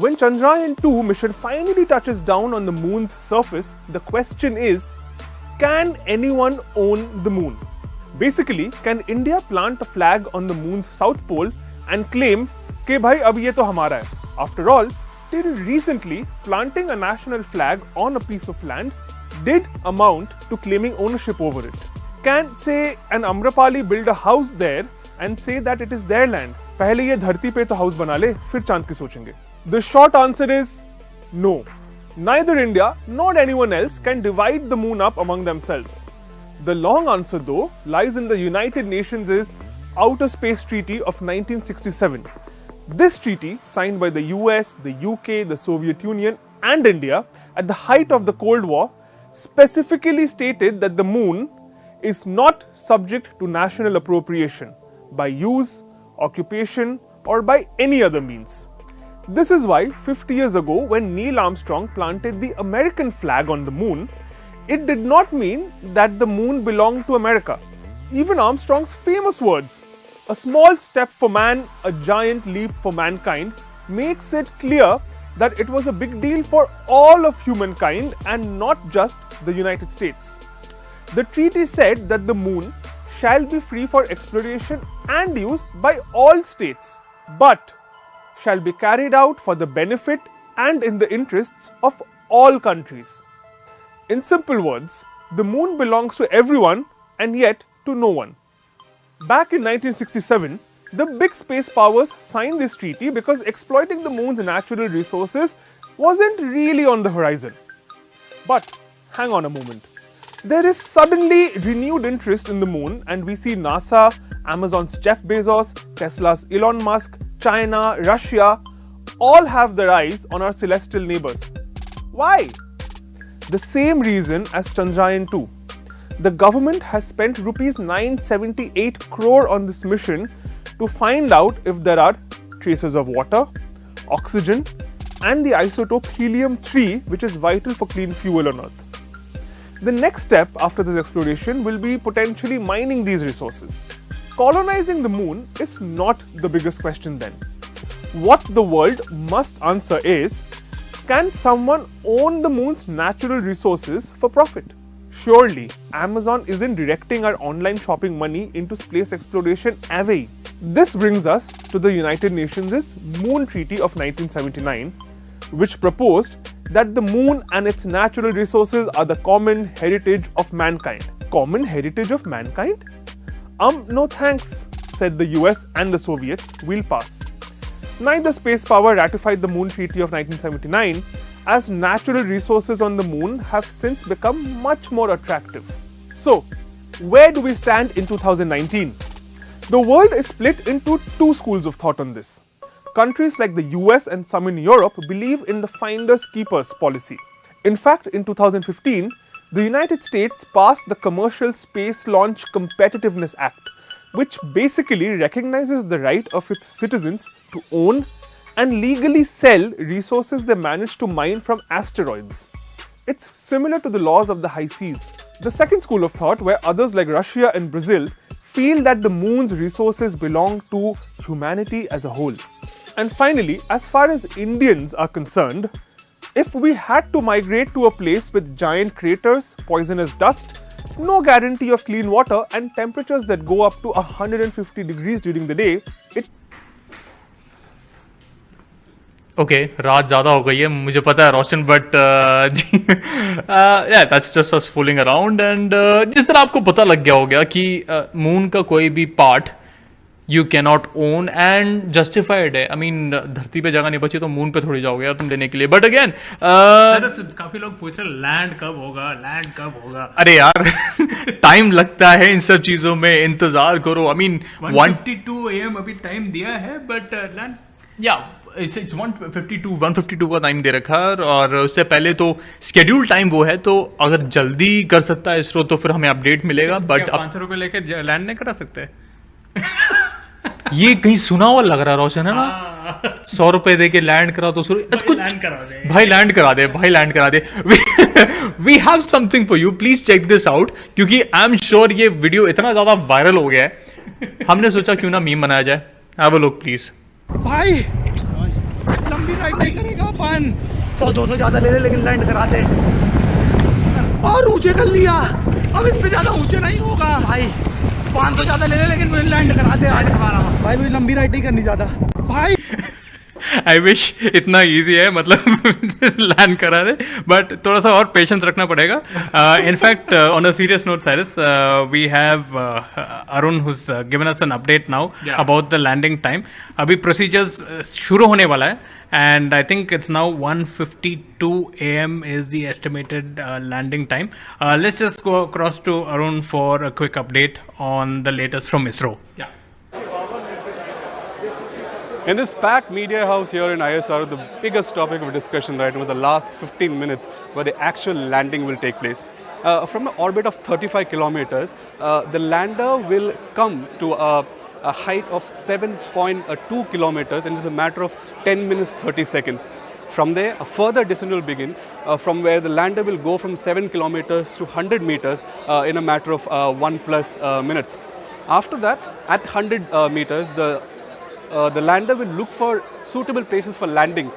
when Chandrayaan-2 mission finally touches down on the moon's surface, the question is, can anyone own the moon? Basically, can India plant a flag on the moon's south pole and claim कि भाई अब ये तो हमारा है? After all, till recently, planting a national flag on a piece of land did amount to claiming ownership over it. Can, say, an Amrapali build a house there and say that it is their land? पहले ये धरती पे तो house बना ले, फिर चांद की सोचेंगे। The short answer is no. Neither India nor anyone else can divide the moon up among themselves. The long answer, though, lies in the United Nations' Outer Space Treaty of 1967. This treaty, signed by the US, the UK, the Soviet Union, and India at the height of the Cold War, specifically stated that the moon is not subject to national appropriation by use, occupation, or by any other means. This is why 50 years ago, when Neil Armstrong planted the American flag on the moon, it did not mean that the moon belonged to America. Even Armstrong's famous words, "A small step for man, a giant leap for mankind," makes it clear that it was a big deal for all of humankind and not just the United States. The treaty said that the moon shall be free for exploration and use by all states, but shall be carried out for the benefit and in the interests of all countries. In simple words, the moon belongs to everyone and yet to no one. Back in 1967, the big space powers signed this treaty because exploiting the moon's natural resources wasn't really on the horizon. But hang on a moment. There is suddenly renewed interest in the moon, and we see NASA, Amazon's Jeff Bezos, Tesla's Elon Musk, China, Russia all have their eyes on our celestial neighbors. Why? The same reason as Chandrayaan-2. The government has spent rupees 978 crore on this mission to find out if there are traces of water, oxygen, and the isotope helium-3, which is vital for clean fuel on Earth. The next step after this exploration will be potentially mining these resources. Colonizing the moon is not the biggest question then. What the world must answer is, can someone own the moon's natural resources for profit? Surely, Amazon isn't directing our online shopping money into space exploration away. This brings us to the United Nations' Moon Treaty of 1979, which proposed that the moon and its natural resources are the common heritage of mankind. Common heritage of mankind? No thanks, said the US and the Soviets, we'll pass. Neither space power ratified the Moon Treaty of 1979, as natural resources on the moon have since become much more attractive. So, where do we stand in 2019? The world is split into two schools of thought on this. Countries like the US and some in Europe believe in the finders keepers policy. In fact, in 2015, the United States passed the Commercial Space Launch Competitiveness Act, which basically recognizes the right of its citizens to own and legally sell resources they manage to mine from asteroids. It's similar to the laws of the high seas. The second school of thought, where others like Russia and Brazil feel that the moon's resources belong to humanity as a whole. And finally, as far as Indians are concerned, if we had to migrate to a place with giant craters, poisonous dust, no guarantee of clean water, and temperatures that go up to 150 degrees during the day, it Okay, रात ज़्यादा हो गई है मुझे पता है Roshan but जी yeah, that's just us fooling around and जिस तरह आपको पता लग गया होगा कि मून का कोई भी part you cannot own and justified है. आई मीन धरती पे जगह नहीं बची तो मून पे थोड़ी जाओगे यार तुम लेने के लिए. बट अगेन काफी लोग पूछ रहे लैंड कब होगा, लैंड कब होगा. अरे यार टाइम लगता है इन सब चीजों में, इंतजार करो. आई मीन 1:52 AM अभी टाइम दिया है बट लैंड या इट्स 152 का टाइम दे रखा है और उससे पहले तो स्केड्यूल टाइम वो है. तो अगर जल्दी कर सकता है इसरो तो फिर हमें अपडेट मिलेगा. बट 500 रुपए लेके लैंड नहीं करा सकते. ये कहीं सुना हुआ लग रहा है रोशन है ना. 100 रुपए दे के लैंड करा तो लैंड करा दे भाई, लैंड करा दे भाई, लैंड करा दे. We have something for you, please check this out. क्योंकि आई एम श्योर ये वीडियो इतना ज्यादा वायरल हो गया है, हमने सोचा क्यों ना मीम बनाया जाए. Have a look please. भाई लंबी राइड नहीं करेगा अपन. 100-200 ज्यादा ले ले लेकिन लैंड करा दे. और ऊंचे कर लिया, अब इससे ज्यादा ऊंचे नहीं होगा भाई. 500 ज्यादा ले ले लेकिन लैंड करा दे. भाई मुझे लंबी राइड नहीं करनी ज्यादा भाई. आई विश इतना इजी है मतलब लैंड करा दे, बट थोड़ा सा और पेशेंस रखना पड़ेगा. In fact on a serious note Cyrus, we have Arun who's given us an update now about the landing time. अभी प्रोसीजर्स शुरू होने वाला है and I think it's now 1:52 AM is the estimated landing time. Let's just go across to Arun for a quick update on the latest from ISRO. Yeah. In this packed media house here in ISRO, the biggest topic of discussion right was the last 15 minutes where the actual landing will take place. From an orbit of 35 kilometers, the lander will come to a height of 7.2 kilometers in just a matter of 10 minutes 30 seconds. From there, a further descent will begin from where the lander will go from 7 kilometers to 100 meters in a matter of 1+ minutes. After that, at 100 meters, the lander will look for suitable places for landing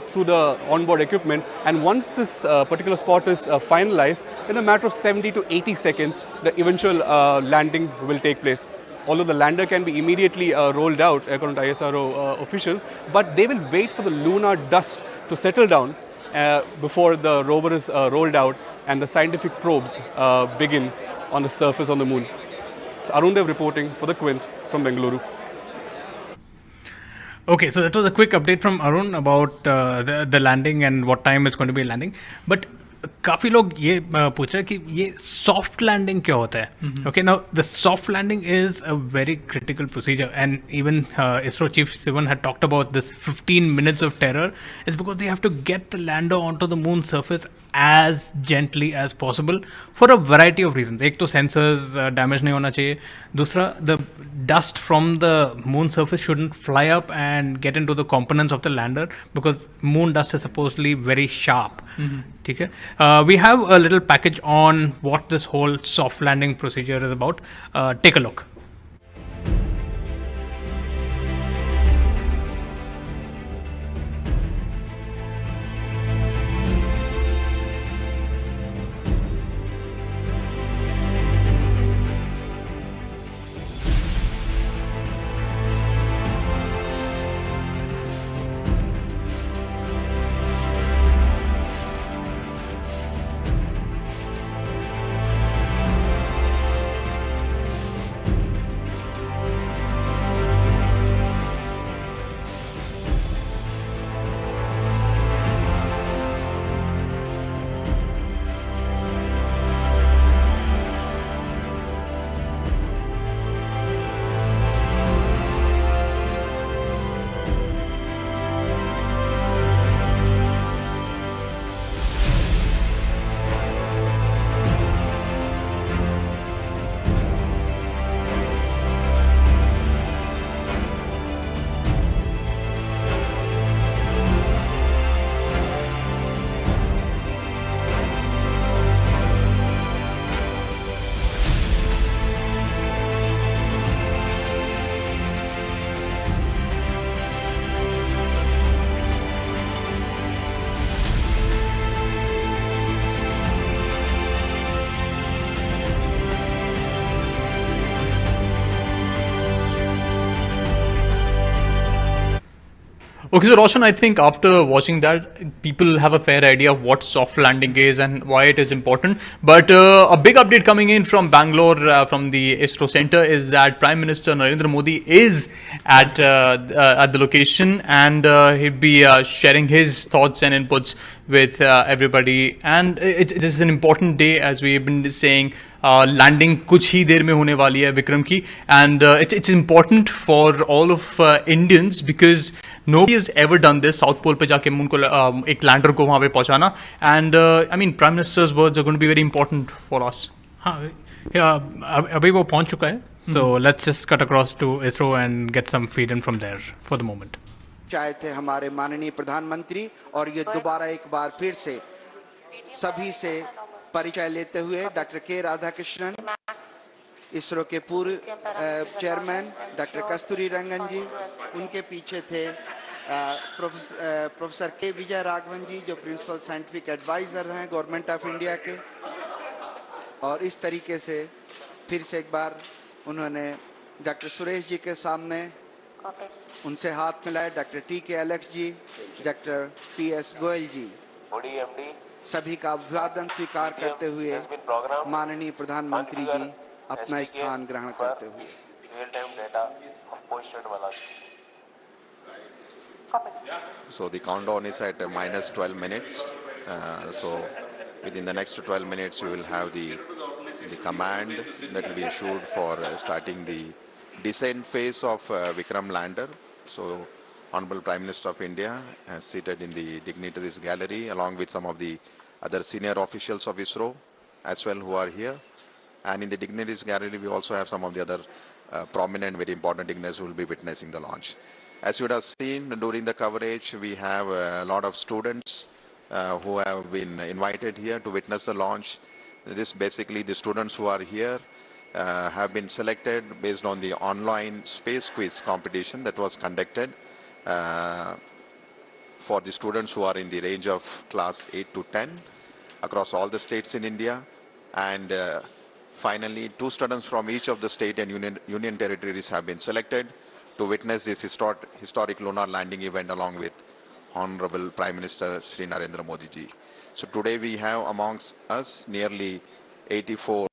through the onboard equipment, and once this particular spot is finalized, in a matter of 70 to 80 seconds, the eventual landing will take place. Although the lander can be immediately rolled out according to ISRO officials, but they will wait for the lunar dust to settle down before the rover is rolled out and the scientific probes begin on the surface on the moon. It's Arun Dev reporting for the Quint from Bengaluru. Okay, so that was a quick update from Arun about the landing and what time it's going to be landing. But काफी लोग ये पूछ रहे हैं कि ये soft landing क्या होता है. Okay, now the soft landing is a very critical procedure and even ISRO chief Sivan had talked about this 15 minutes of terror is because they have to get the lander onto the moon surface as gently as possible for a variety of reasons. एक तो sensors damage नहीं होना चाहिए, दूसरा the dust from the moon surface shouldn't fly up and get into the components of the lander because moon dust is supposedly very sharp. ठीक है. We have a little package on what this whole soft landing procedure is about. Take a look. Okay, so Roshan, I think after watching that, people have a fair idea of what soft landing is and why it is important. But a big update coming in from Bangalore, from the ISRO Center, is that Prime Minister Narendra Modi is at the location, and he'll be sharing his thoughts and inputs with everybody. And it is an important day, as we've been saying. Landing कुछ ही देर में होने वाली है विक्रम की, and it's important for all of Indians because nobody has ever done this. South Pole पे जाके moon को एक लैंडर को वहाँ पे पहुँचाना, and I mean Prime Minister's words are going to be very important for us. हाँ, अभी वो पहुँच चुका है. So let's just cut across to ISRO and get some feed in from there for the moment. चाहे थे हमारे माननीय प्रधानमंत्री, और ये दोबारा एक बार फिर से सभी से परिचय लेते हुए डॉक्टर के राधाकृष्णन, इसरो के पूर्व चेयरमैन डॉक्टर कस्तूरी रंगन जी, उनके पीछे थे प्रोफेसर के विजय राघवन जी जो प्रिंसिपल साइंटिफिक एडवाइजर हैं गवर्नमेंट ऑफ इंडिया के, और इस तरीके से फिर से एक बार उन्होंने डॉक्टर सुरेश जी के सामने उनसे हाथ मिलाए, डॉक्टर टी.के. एलेक्स जी, डॉक्टर P.S. गोयल जी, सभी का अभिवादन स्वीकार करते हुए माननीय प्रधानमंत्री जी अपना स्थान ग्रहण करते हुए. So the countdown is at minus 12 minutes. So within the next 12 minutes, you will have the command that will be issued for starting the descent phase of Vikram lander. So Honorable Prime Minister of India seated in the dignitaries gallery, along with some of the other senior officials of ISRO as well who are here. And in the dignitaries gallery, we also have some of the other prominent, very important dignitaries who will be witnessing the launch. As you would have seen during the coverage, we have a lot of students who have been invited here to witness the launch. This basically, the students who are here have been selected based on the online space quiz competition that was conducted for the students who are in the range of class 8 to 10 across all the states in India. And finally, 2 students from each of the state and union territories have been selected to witness this historic lunar landing event along with Honorable Prime Minister Shri Narendra Modi ji. So today we have amongst us nearly 84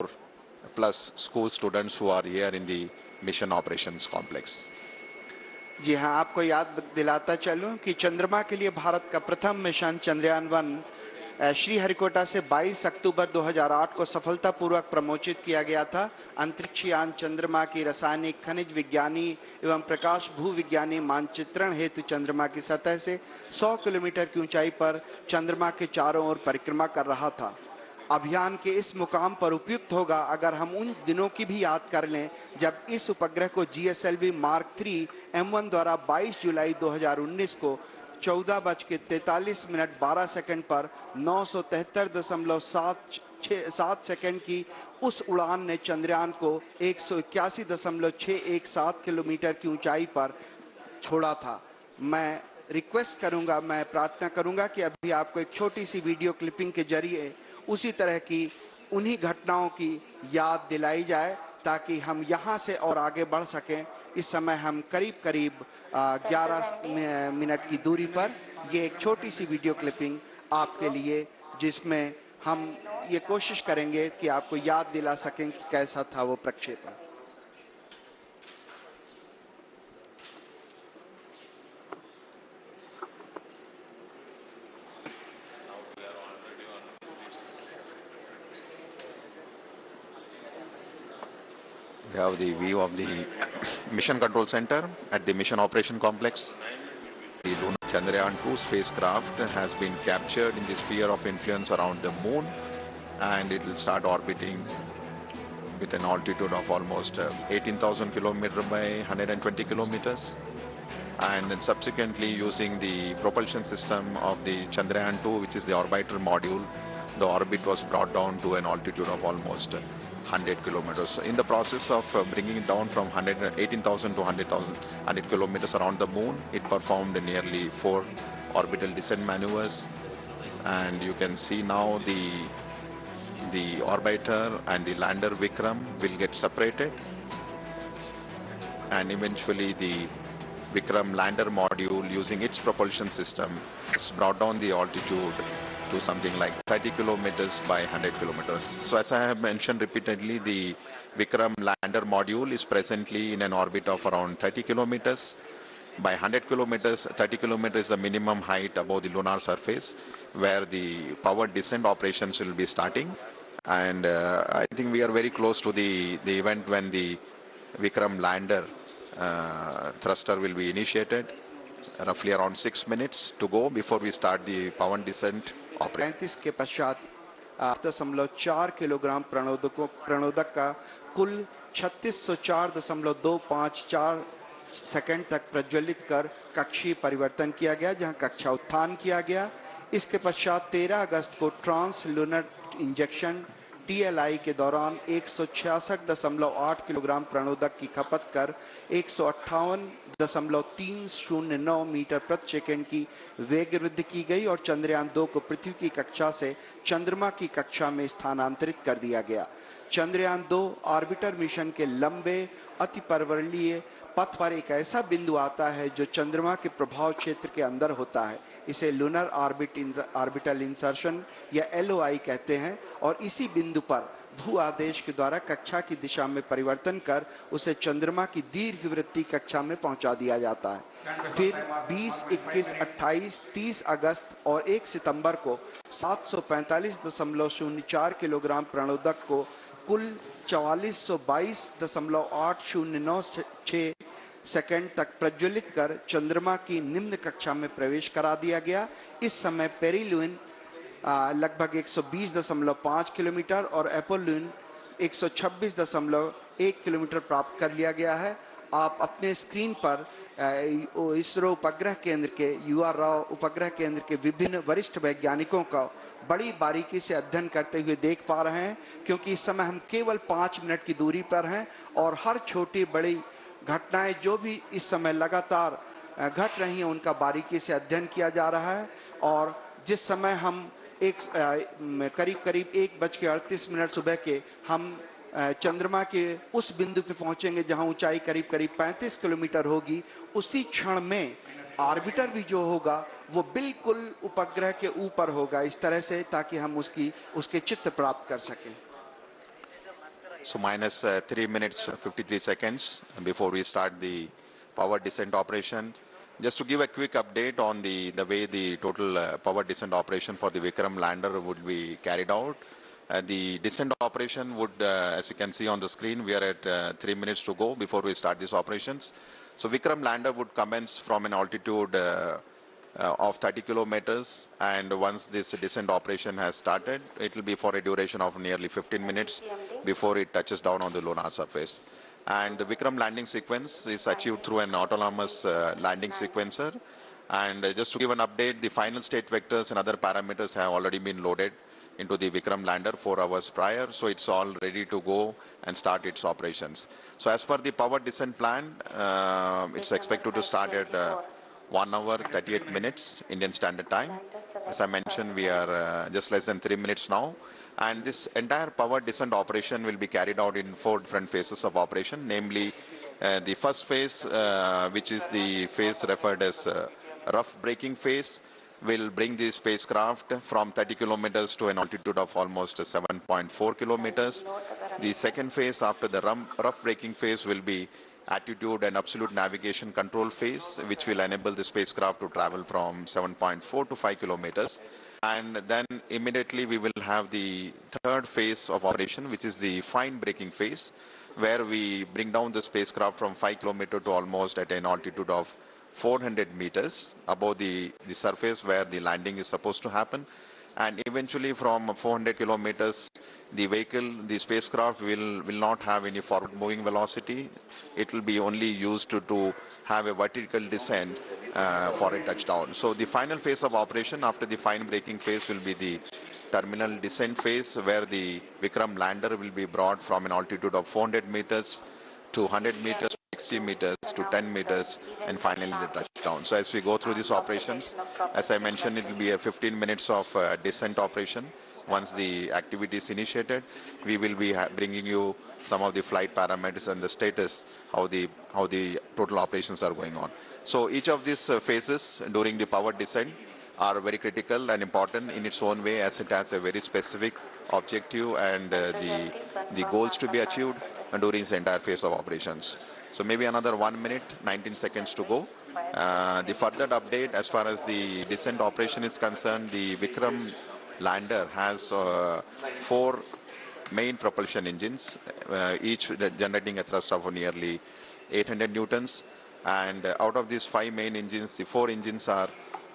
plus school students who are here in the mission operations complex. जी हाँ, आपको याद दिलाता चलूं कि चंद्रमा के लिए भारत का प्रथम मिशन चंद्रयान-1 श्रीहरिकोटा से 22 अक्टूबर 2008 को सफलतापूर्वक प्रमोचित किया गया था। अंतरिक्ष यान चंद्रमा की रासायनिक, खनिज विज्ञानी एवं प्रकाश भूविज्ञानी मानचित्रण हेतु चंद्रमा की सतह से 100 किलोमीटर की ऊंचाई पर चंद्रमा के चारों ओर परिक्रमा कर रहा था। अभियान के इस मुकाम पर उपयुक्त होगा अगर हम उन दिनों की भी याद कर लें जब इस उपग्रह को GSLV Mark 3 M1 द्वारा 22 जुलाई 2019 को 14:43 पर 973.7 सेकंड की उस उड़ान ने चंद्रयान को 181.617 किलोमीटर की ऊंचाई पर छोड़ा था। मैं रिक्वेस्ट करूंगा, मैं प्रार्थना करूंगा कि अभी आपको एक छोटी सी वीडियो क्लिपिंग के जरिए उसी तरह की उन्हीं घटनाओं की याद दिलाई जाए ताकि हम यहाँ से और आगे बढ़ सकें। इस समय हम करीब 11 मिनट की दूरी पर ये एक छोटी सी वीडियो क्लिपिंग आपके लिए, जिसमें हम ये कोशिश करेंगे कि आपको याद दिला सकें कि कैसा था वो प्रक्षेपण। We have the view of the Mission Control Center at the Mission Operation Complex. The lunar Chandrayaan-2 spacecraft has been captured in the sphere of influence around the moon, and it will start orbiting with an altitude of almost 18,000 kilometers by 120 kilometers. And then subsequently, using the propulsion system of the Chandrayaan-2, which is the orbiter module, the orbit was brought down to an altitude of almost 100 kilometers. In the process of bringing it down from 18,000 to 100 kilometers around the moon, it performed nearly 4 orbital descent maneuvers. And you can see now the orbiter and the lander Vikram will get separated. And eventually the Vikram lander module, using its propulsion system, is brought down the altitude to something like 30 kilometers by 100 kilometers. So as I have mentioned repeatedly, the Vikram lander module is presently in an orbit of around 30 kilometers by 100 kilometers. 30 kilometers is the minimum height above the lunar surface where the powered descent operations will be starting. And I think we are very close to the event when the Vikram lander thruster will be initiated. Roughly around 6 minutes to go before we start the powered descent. 35 के पश्चात 8.4 kilogram प्रणोदक का कुल 3604.254 second तक प्रज्वलित कर कक्षीय परिवर्तन किया गया, जहां कक्षा उत्थान किया गया। इसके पश्चात 13 अगस्त को ट्रांस लूनर इंजेक्शन TLI के दौरान 166.8 किलोग्राम प्रणोदक की खपत कर 158.309 मीटर प्रति सेकंड की वेग वृद्धि की गई और चंद्रयान-2 को पृथ्वी की कक्षा से चंद्रमा की कक्षा में स्थानांतरित कर दिया गया। चंद्रयान-2 ऑर्बिटर मिशन के लंबे अतिपर्वणीय पथ पर एक ऐसा बिंदु आता है जो चंद्रमा के प्रभाव क्षेत्र के अंदर होता है। इसे लूनर ऑर्बिटल इंसर्शन या LOI कहते हैं और इसी बिंदु पर भू आदेश के द्वारा कक्षा की दिशा में परिवर्तन कर उसे चंद्रमा की दीर्घवृत्तीय कक्षा में पहुंचा दिया जाता है। फिर 20, 21, 28, 30 अगस्त और 1 सितंबर को 745.04 किलोग्राम प्रणोदक को कुल 4422.809 सेकंड तक प्रज्वलित कर चंद्रमा की निम्न कक्षा में प्रवेश करा दिया गया। इस समय पेरिलुइन लगभग 120.5 किलोमीटर और एपोलुइन 126.1 किलोमीटर प्राप्त कर लिया गया है। आप अपने स्क्रीन पर इसरो उपग्रह केंद्र के UR राव उपग्रह केंद्र के विभिन्न वरिष्ठ वैज्ञानिकों का बड़ी बारीकी से अध्ययन करते हुए देख पा रहे हैं, क्योंकि इस समय हम केवल 5 मिनट की दूरी पर हैं और हर छोटी बड़ी घटनाएं जो भी इस समय लगातार घट रही हैं उनका बारीकी से अध्ययन किया जा रहा है। और जिस समय हम करीब 1:38 सुबह के हम चंद्रमा के उस बिंदु पे पहुंचेंगे जहां ऊंचाई करीब 35 किलोमीटर होगी, उसी क्षण में ऑर्बिटर भी जो होगा वो बिल्कुल उपग्रह के ऊपर होगा, इस तरह से ताकि हम उसके चित्र प्राप्त कर सकें। So minus 3 minutes 53 seconds before we start the power descent operation. Just to give a quick update on the way the total power descent operation for the Vikram lander would be carried out. The descent operation would, as you can see on the screen, we are at 3 minutes to go before we start these operations. So Vikram lander would commence from an altitude of 30 kilometers, and once this descent operation has started, it will be for a duration of nearly 15 minutes before it touches down on the lunar surface. And the Vikram landing sequence is achieved through an autonomous landing sequencer. And just to give an update, the final state vectors and other parameters have already been loaded into the Vikram lander 4 hours prior, so it's all ready to go and start its operations. So as per the power descent plan, it's expected to start at 1 hour 38 minutes Indian Standard Time. As I mentioned, we are just less than 3 minutes now, and this entire power descent operation will be carried out in 4 different phases of operation, namely the first phase, which is the phase referred as rough braking phase, will bring the spacecraft from 30 kilometers to an altitude of almost 7.4 kilometers. The second phase after the rough braking phase will be attitude and absolute navigation control phase, which will enable the spacecraft to travel from 7.4 to 5 kilometers. And then immediately we will have the third phase of operation, which is the fine braking phase, where we bring down the spacecraft from 5 kilometers to almost at an altitude of 400 meters above the surface where the landing is supposed to happen. And eventually from 400 kilometers, the spacecraft will not have any forward moving velocity. It will be only used to have a vertical descent for a touchdown. So the final phase of operation after the fine braking phase will be the terminal descent phase, where the Vikram lander will be brought from an altitude of 400 meters to 100 meters, 60 meters to 10 meters, and finally the touchdown. So as we go through these operations, as I mentioned, it will be a 15 minutes of descent operation. Once the activity is initiated, we will be bringing you some of the flight parameters and the status, how the total operations are going on. So each of these phases during the power descent are very critical and important in its own way, as it has a very specific objective and the goals to be achieved during the entire phase of operations. So maybe another 1 minute, 19 seconds to go. The further update as far as the descent operation is concerned, the Vikram lander has 4 main propulsion engines, each generating a thrust of nearly 800 newtons. And out of these 5 main engines, the 4 engines are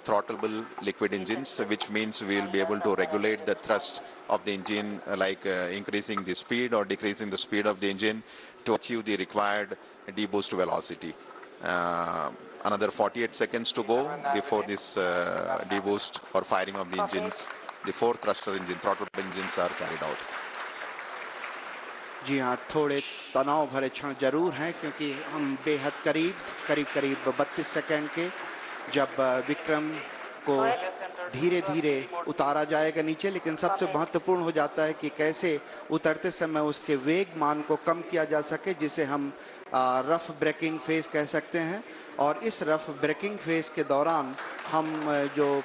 throttleable liquid engines, which means we will be able to regulate the thrust of the engine, like increasing the speed or decreasing the speed of the engine to achieve the required deboost velocity. Another 48 seconds to go before this deboost or firing of the engines. The 4 thruster engine, throttle engines are carried out. जी हाँ, थोड़े तनाव भरे क्षण जरूर हैं, क्योंकि हम बेहद करीब 32 सेकंड के जब विक्रम को धीरे धीरे उतारा जाएगा नीचे, लेकिन सबसे महत्वपूर्ण हो जाता है कि कैसे उतरते समय उसके वेग मान को कम किया जा सके, जिसे हम रफ ब्रेकिंग फेज कह सकते हैं। और इस रफ ब्रेकिंग फेज के दौरान हम जो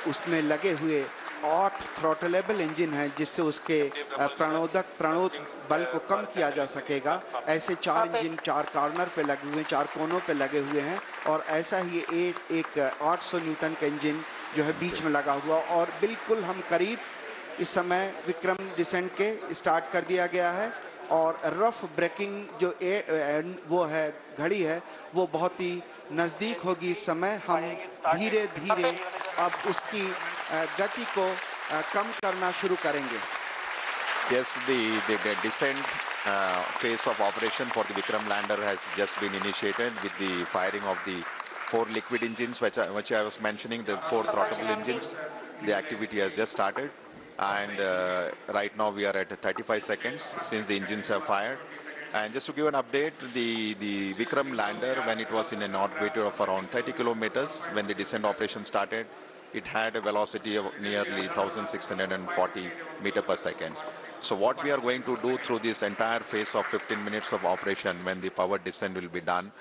उसमें लगे हुए 8 थ्रॉटलेबल इंजन हैं, जिससे उसके प्रणोद बल को कम किया जा सकेगा। ऐसे 4 इंजन 4 कॉर्नर पे लगे हुए हैं, 4 कोनों पे लगे हुए हैं, और ऐसा ही एक 800 न्यूटन का इंजन जो है बीच में लगा हुआ। और बिल्कुल हम करीब इस समय विक्रम डिसेंट के स्टार्ट कर दिया गया है, और रफ ब्रेकिंग जो वो है घड़ी है वो बहुत ही नज़दीक होगी इस समय। हम धीरे धीरे अब उसकी गति को कम करना शुरू करेंगे। Yes, the descent phase of operation for the Vikram lander has just been initiated with the firing of the 4 liquid engines, which I was mentioning, the 4 throttleable engines. The activity has just started, and right now we are at 35 seconds since the engines have fired. And just to give an update, the Vikram lander, when it was in an orbit of around 30 kilometers, when the descent operation started, it had a velocity of nearly 1640 meter per second. So what we are going to do through this entire phase of 15 minutes of operation, when the power descent will be done,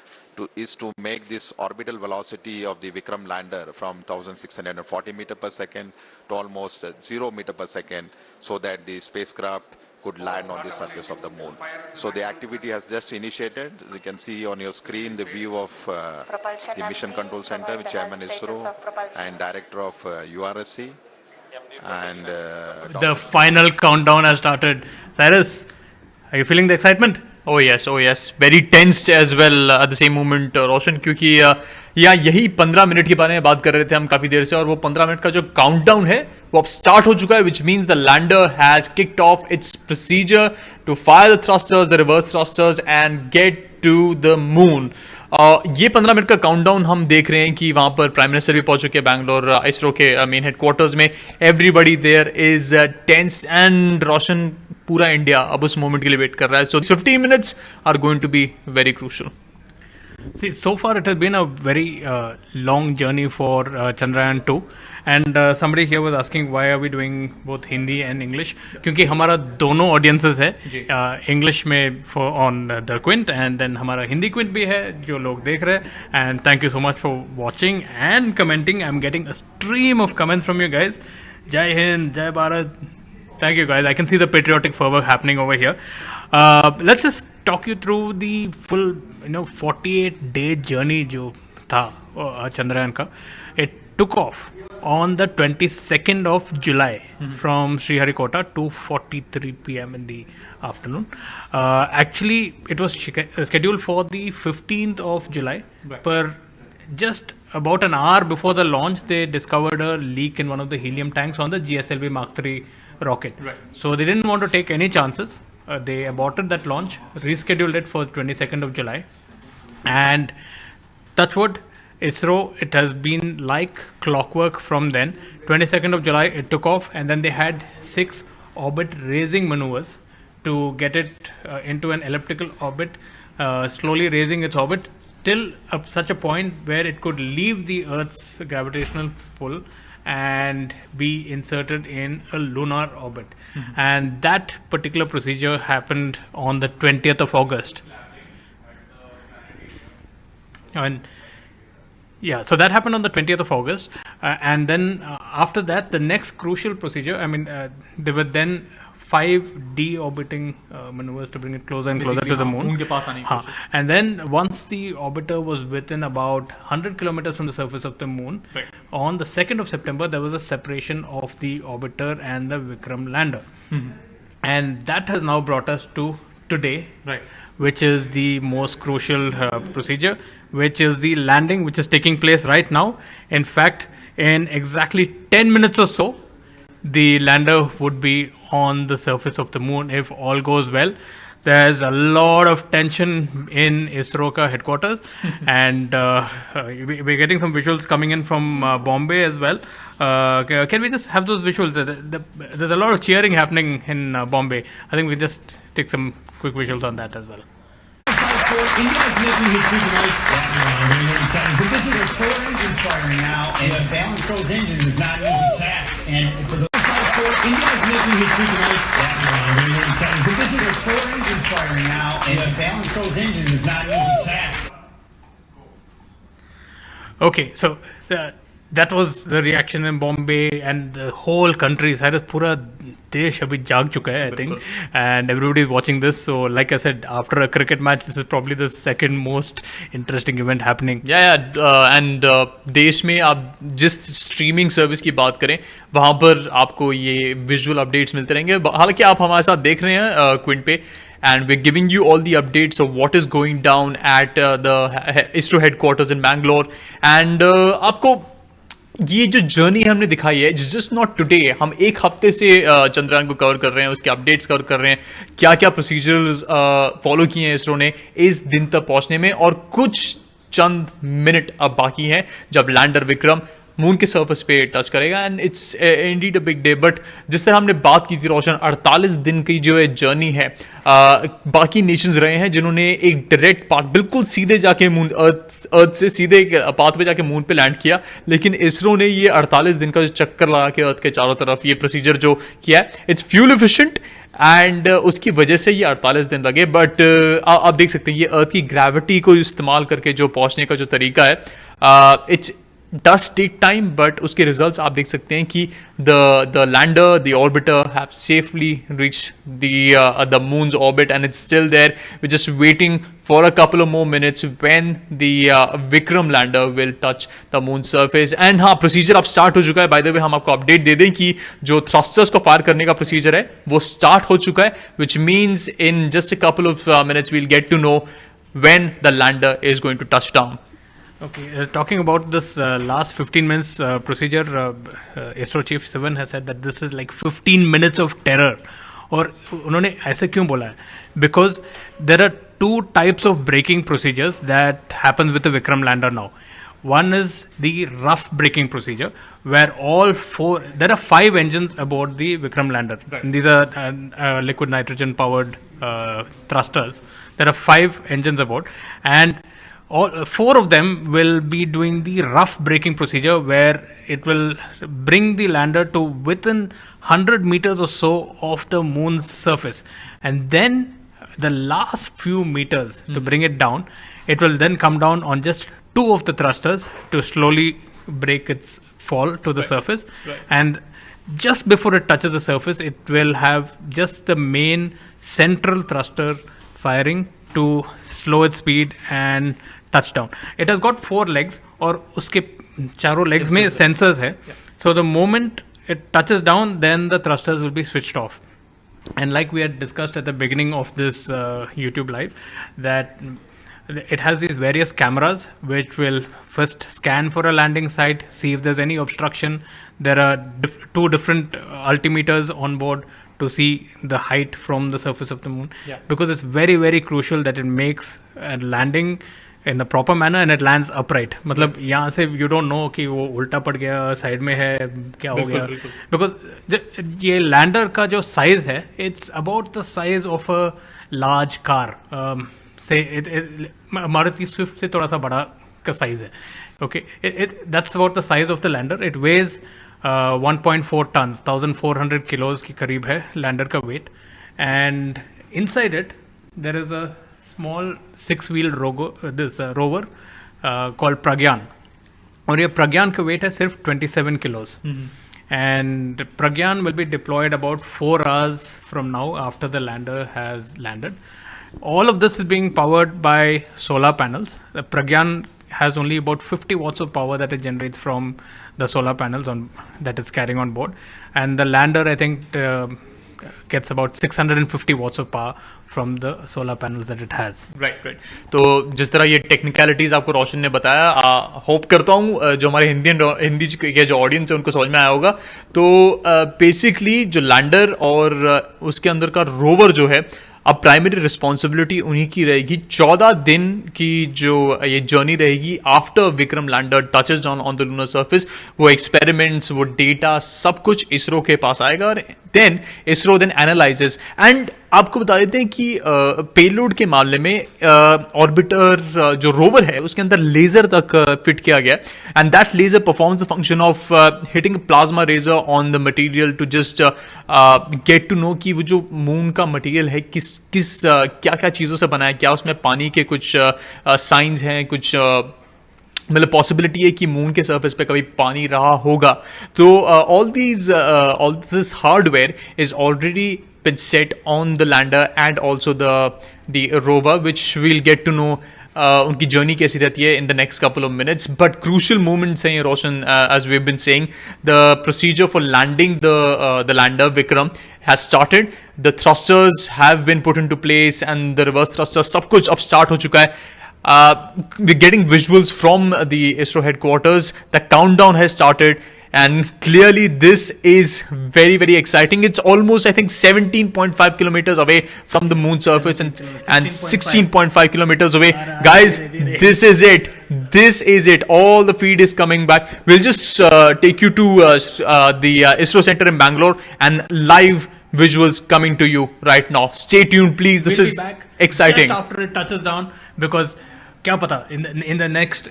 is to make this orbital velocity of the Vikram lander from 1640 meter per second to almost 0 meter per second, so that the spacecraft could land on the surface of the moon. So the activity has just initiated. As you can see on your screen the view of the Mission Control Center with Chairman ISRO and Director of URSC. And the final countdown has started. Cyrus, are you feeling the excitement? Oh yes, very tensed as well at the same moment, रोशन, क्योंकि यही 15 minute के बारे में बात कर रहे थे हम काफी देर से, और वो 15 मिनट का जो काउंटडाउन है वो अब स्टार्ट हो चुका है, which means the lander has kicked off its procedure to fire the thrusters, the reverse thrusters and get to the moon. ये 15 मिनट का काउंटडाउन हम देख रहे हैं कि वहां पर प्राइम मिनिस्टर भी पहुंच चुके हैं बैंगलोर इसरो के मेन हेडक्वार्टर्स में. Everybody there is tense and Roshan, पूरा इंडिया अब उस मोमेंट के लिए वेट कर रहा है. So 15 minutes are going to be very crucial. See, so far it has been a very long journey for Chandrayaan-2, and somebody here was asking why are we doing both Hindi and English? क्योंकि हमारा दोनों audiences है, English में for on the Quint, and then हमारा Hindi Quint भी है जो लोग देख रहे हैं. And thank you so much for watching and commenting. I'm getting a stream of comments from you guys. Jai Hind, Jai Bharat. Thank you guys. I can see the patriotic fervor happening over here. Let's just talk you through the full 48-day journey जो था चंद्रयान का. It took off on the 22nd of July from Sriharikota, 2:43 p.m. in the afternoon. Actually, it was scheduled for the 15th of July, but just about an hour before the launch, they discovered a leak in one of the helium tanks on the GSLV Mark III rocket. So they didn't want to take any chances. They aborted that launch, rescheduled it for 22nd of July, and touch wood, ISRO, it has been like clockwork from then. 22nd of July it took off, and then they had 6 orbit raising maneuvers to get it into an elliptical orbit, slowly raising its orbit till such a point where it could leave the Earth's gravitational pull and be inserted in a lunar orbit. And that particular procedure happened on the 20th of August. And yeah, so that happened on the 20th of August, and then after that, the next crucial procedure, I mean, there were then 5 deorbiting maneuvers to bring it closer and closer to the moon. And then once the orbiter was within about 100 kilometers from the surface of the moon, on the 2nd of September, there was a separation of the orbiter and the Vikram lander. And that has now brought us to today, which is the most crucial procedure, which is the landing, which is taking place right now. In fact, in exactly 10 minutes or so, the lander would be on the surface of the moon if all goes well. There's a lot of tension in ISRO ka headquarters, and we're getting some visuals coming in from Bombay as well. Can we just have those visuals? There's a lot of cheering happening in Bombay. I think we just take some quick visuals on that as well. India is making history tonight. But this is 4 engines firing now, and to balance those engines is not an easy task. And for those India is making history tonight. But this is 4 engines firing now, and to balance those engines is not an easy task. Okay, so that was the reaction in Bombay and the whole country. Cyrus, pura desh abhi jaag chuka hai, I think, and everybody is watching this. So, like I said, after a cricket match, this is probably the second most interesting event happening. and देश में आप जिस streaming service की बात करें, वहाँ पर आपको ये विजुअल अपडेट्स मिलते रहेंगे. हालांकि आप हमारे साथ देख रहे हैं क्विंट पे, and we're giving you all the updates of what is going down at the ISRO headquarters in Bangalore. And आपको ये जो जर्नी हमने दिखाई है, इट्स जस्ट नॉट टुडे. हम एक हफ्ते से चंद्रयान को कवर कर रहे हैं, उसके अपडेट्स कवर कर रहे हैं, क्या क्या प्रोसीजर्स फॉलो किए हैं इसरो ने इस दिन तक पहुंचने में, और कुछ चंद मिनट अब बाकी हैं जब लैंडर विक्रम मून के सरफेस पे टच करेगा. And it's indeed a big day. But जिस तरह हमने बात की थी रोशन, 48 दिन की जो है जर्नी है, बाकी नेशंस रहे हैं जिन्होंने एक डायरेक्ट पाथ, बिल्कुल सीधे जाके मून, अर्थ से सीधे एक पाथ पे जाके मून पे लैंड किया. लेकिन इसरो ने ये 48 दिन का जो चक्कर लगा के अर्थ के चारों तरफ ये प्रोसीजर जो किया है, इट्स फ्यूल एफिशिएंट, एंड उसकी वजह से ये 48 दिन लगे. बट आप देख सकते हैं ये अर्थ की ग्रेविटी को इस्तेमाल करके जो पहुंचने का जो तरीका है, it's does take time, but उसके results आप देख सकते हैं कि the lander, the orbiter have safely reached the moon's orbit, and it's still there. We're just waiting for a couple of more minutes when the Vikram lander will touch the moon's surface. And हाँ, procedure अब start हो चुका है. By the way, हम आपको update दे दें कि जो thrusters को fire करने का procedure है वो start हो चुका है, which means in just a couple of minutes we'll get to know when the lander is going to touch down. Okay, talking about this last 15 minutes procedure, ISRO chief Sivan has said that this is like 15 minutes of terror. और उन्होंने ऐसे क्यों बोला है? Because there are two types of braking procedures that happens with the Vikram lander now. One is the rough braking procedure, where there are 5 engines aboard the Vikram lander. Right. And these are liquid nitrogen powered thrusters. There are 5 engines aboard, and all 4 of them will be doing the rough braking procedure, where it will bring the lander to within 100 meters or so of the moon's surface, and then the last few meters to bring it down, it will then come down on just 2 of the thrusters to slowly break its fall to the surface. And just before it touches the surface, it will have just the main central thruster firing to slow its speed and touchdown. It has got 4 legs, और उसके चारों legs में sensors है. So the moment it touches down, then the thrusters will be switched off. And like we had discussed at the beginning of this YouTube live, that it has these various cameras which will first scan for a landing site, see if there's any obstruction. There are 2 different altimeters on board to see the height from the surface of the moon, because it's very, very crucial that it makes a landing in the proper manner and it lands upright. मतलब यहाँ से you don't know कि वो उल्टा पड़ गया, side में है, क्या हो गया. Because ये लैंडर का जो साइज है, it's about the size of a large car. से मारुति स्विफ्ट से थोड़ा सा बड़ा का साइज है. Okay, that's about the size of the lander. It weighs 1.4 tons, 1400 kilos के करीब है लैंडर का weight. And inside it there is a small 6-wheeled rover called Pragyan. और ये प्रज्ञान का weight है सिर्फ 27 kilos. And Pragyan will be deployed about 4 hours from now after the lander has landed. All of this is being powered by solar panels. The Pragyan has only about 50 watts of power that it generates from the solar panels that it's carrying on board. And the lander, I think, gets about 650 watts of power from the solar panels that it has. Right. तो जिस तरह ये technicalities आपको रोशन ने बताया, hope करता हूँ जो हमारे हिंदी के जो ऑडियंस है उनको समझ में आया होगा. तो बेसिकली जो लैंडर और उसके अंदर का रोवर जो है, अब प्राइमरी रिस्पॉन्सिबिलिटी उन्हीं की रहेगी. 14 दिन की जो ये जर्नी रहेगी after Vikram lander touches down on the lunar surface, वो एक्सपेरिमेंट्स, वो डेटा, सब कुछ इसरो के पास आएगा. और देन इसरो एनालाइजेस. एंड आपको बता देते हैं कि पेलोड के मामले में ऑर्बिटर जो रोवर है उसके अंदर लेजर तक फिट किया गया, and that laser performs the function of hitting plasma razor on the material to just get to know कि वो जो मून का मटेरियल है किस क्या क्या चीज़ों से बना है, क्या उसमें पानी के कुछ साइंस हैं, कुछ मतलब पॉसिबिलिटी है कि मून के सरफेस पे कभी पानी रहा होगा. तो all this hardware is already been set on the lander and also the rover, which we'll get to know उनकी जर्नी कैसी रहती है in the next couple of minutes. But crucial moments हैं ये Roshan, as we have been saying. The procedure for landing the lander Vikram has started. The thrusters have been put into place and the reverse thrusters सब कुछ अब start हो चुका है. We're getting visuals from the ISRO headquarters. The countdown has started and clearly this is very, very exciting. It's almost, I think, 17.5 kilometers away from the moon surface and 16.5 kilometers away. Guys, this is it. This is it. All the feed is coming back. We'll just take you to the ISRO center in Bangalore and live visuals coming to you right now. Stay tuned, please. This is exciting. Just after it touches down, because kya pata, in the next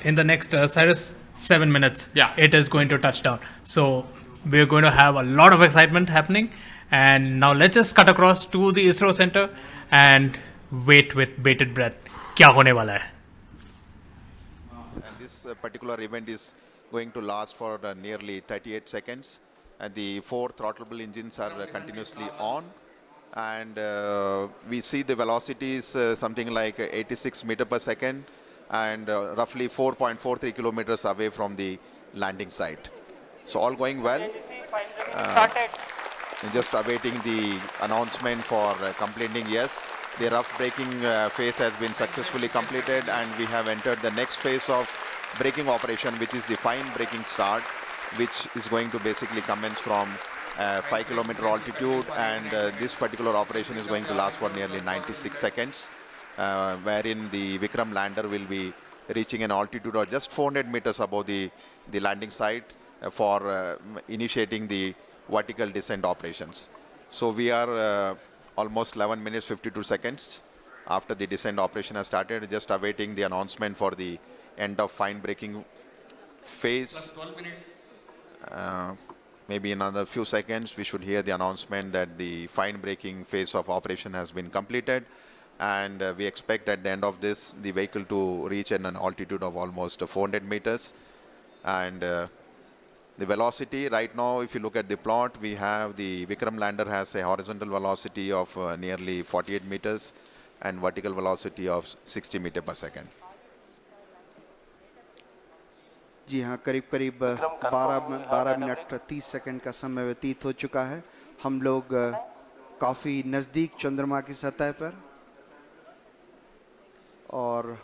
Cyrus, 7 minutes, yeah, it is going to touch down. So we're going to have a lot of excitement happening. And now let's just cut across to the ISRO center and wait with bated breath. Kya hone wala hai? And this particular event is going to last for nearly 38 seconds. And the 4 throttleable engines are continuously on. And we see the velocity is something like 86 meter per second and roughly 4.43 kilometers away from the landing site. So all going well. Just awaiting the announcement for completing. Yes, the rough braking phase has been successfully completed and we have entered the next phase of braking operation, which is the fine braking start, which is going to basically commence from 5 kilometer altitude, and this particular operation is going to last for nearly 96 seconds, wherein the Vikram lander will be reaching an altitude of just 400 meters above the landing site for initiating the vertical descent operations. So we are almost 11 minutes 52 seconds after the descent operation has started, just awaiting the announcement for the end of fine braking phase. 12 minutes. Maybe in another few seconds we should hear the announcement that the fine braking phase of operation has been completed, and we expect at the end of this the vehicle to reach an altitude of almost 400 meters. And the velocity right now, if you look at the plot, we have the Vikram lander has a horizontal velocity of nearly 48 meters and vertical velocity of 60 meters per second. जी हाँ, करीब करीब 12 minute 30 second का समय व्यतीत हो चुका है. हम लोग काफ़ी नज़दीक चंद्रमा की सतह पर, और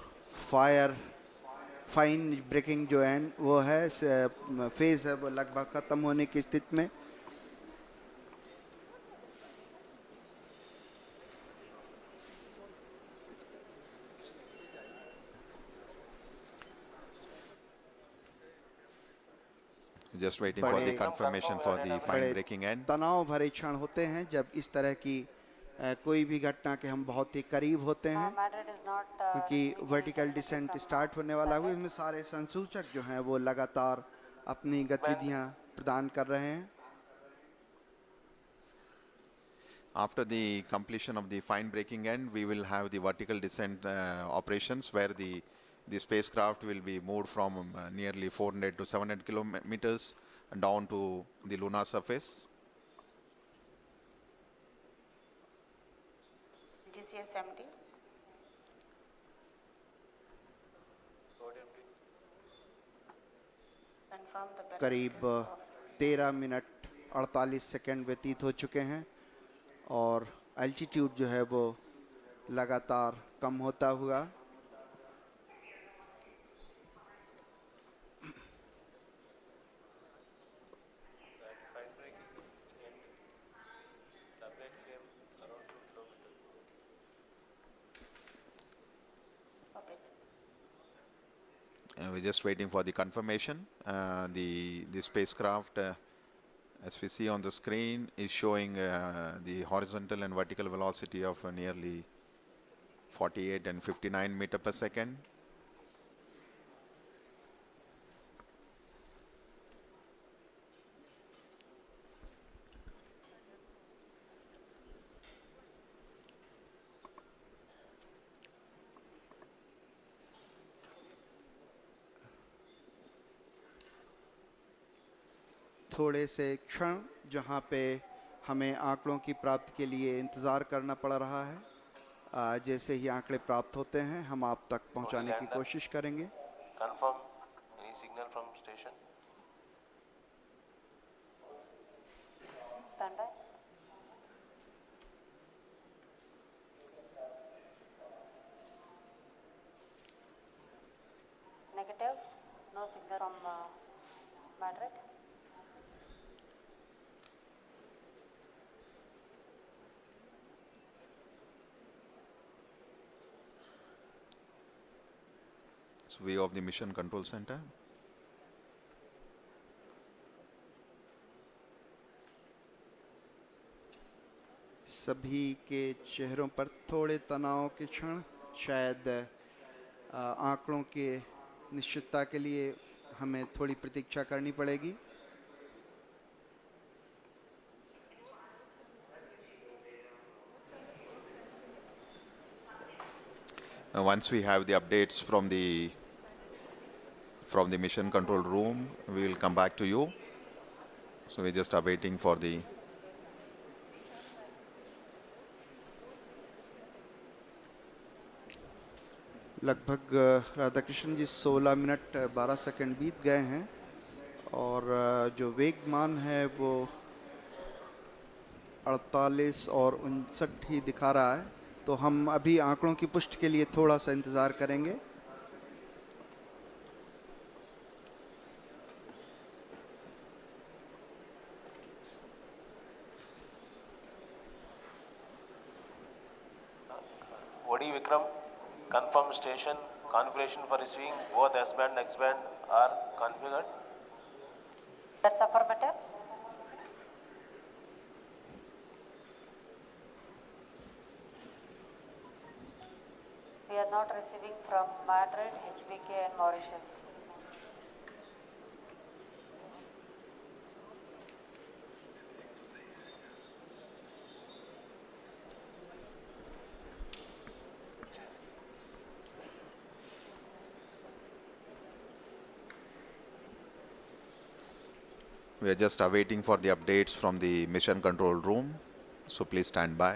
फाइन ब्रेकिंग जो है वो है फेज़ है वो लगभग ख़त्म होने की स्थिति में. Just waiting for the confirmation for the fine braking end. तनाव भरे क्षण होते हैं जब इस तरह की कोई भी घटना के हम बहुत ही करीब होते हैं, क्योंकि वर्टिकल डिसेंट स्टार्ट होने वाला है. इसमें सारे संसूचक जो हैं वो लगातार अपनी गतिविधियां प्रदान कर रहे हैं. After the completion of the fine braking end, we will have the vertical descent operations, where the spacecraft will be moved from nearly 400 to 700 kilometers down to the lunar surface. करीब 13 मिनट 48 सेकंड व्यतीत हो चुके हैं और altitude जो है वो लगातार कम होता हुआ. We're just waiting for the confirmation. The spacecraft, as we see on the screen, is showing the horizontal and vertical velocity of nearly 48 and 59 meters per second. थोड़े से क्षण जहां पे हमें आंकड़ों की प्राप्ति के लिए इंतज़ार करना पड़ रहा है. जैसे ही आंकड़े प्राप्त होते हैं हम आप तक पहुंचाने की कोशिश करेंगे। Confirm any signal from station. Stand by. Negative. No signal from Madrid. It's view of the mission control center. सभी के चेहरों पर थोड़े तनाव के क्षण, शायद आंकड़ों के निश्चितता के लिए हमें थोड़ी प्रतीक्षा करनी पड़ेगी। Once we have the updates from the mission control room, we will come back to you. So we're just awaiting for the लगभग राधाकृष्ण जी 16 मिनट 12 सेकंड बीत गए हैं और जो वेगमान है वो 48 और 59 ही दिखा रहा है, तो हम अभी आंकड़ों की पुष्टि के लिए थोड़ा सा इंतज़ार करेंगे। OD Vikram, confirm station configuration for receiving both S band and X band are configured. That's affirmative. We are not receiving from Madrid, HBK and Mauritius. we are just awaiting for the updates from the mission control room. So please stand by.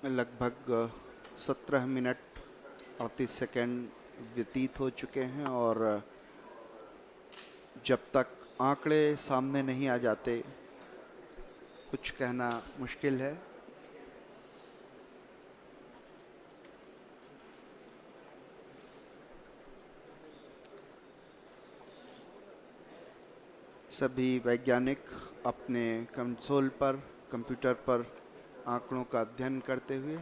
लगभग 17 minute 38 second व्यतीत हो चुके हैं और जब तक आंकड़े सामने नहीं आ जाते कुछ कहना मुश्किल है। सभी वैज्ञानिक अपने कंसोल पर, कंप्यूटर पर आंकड़ों का अध्ययन करते हुए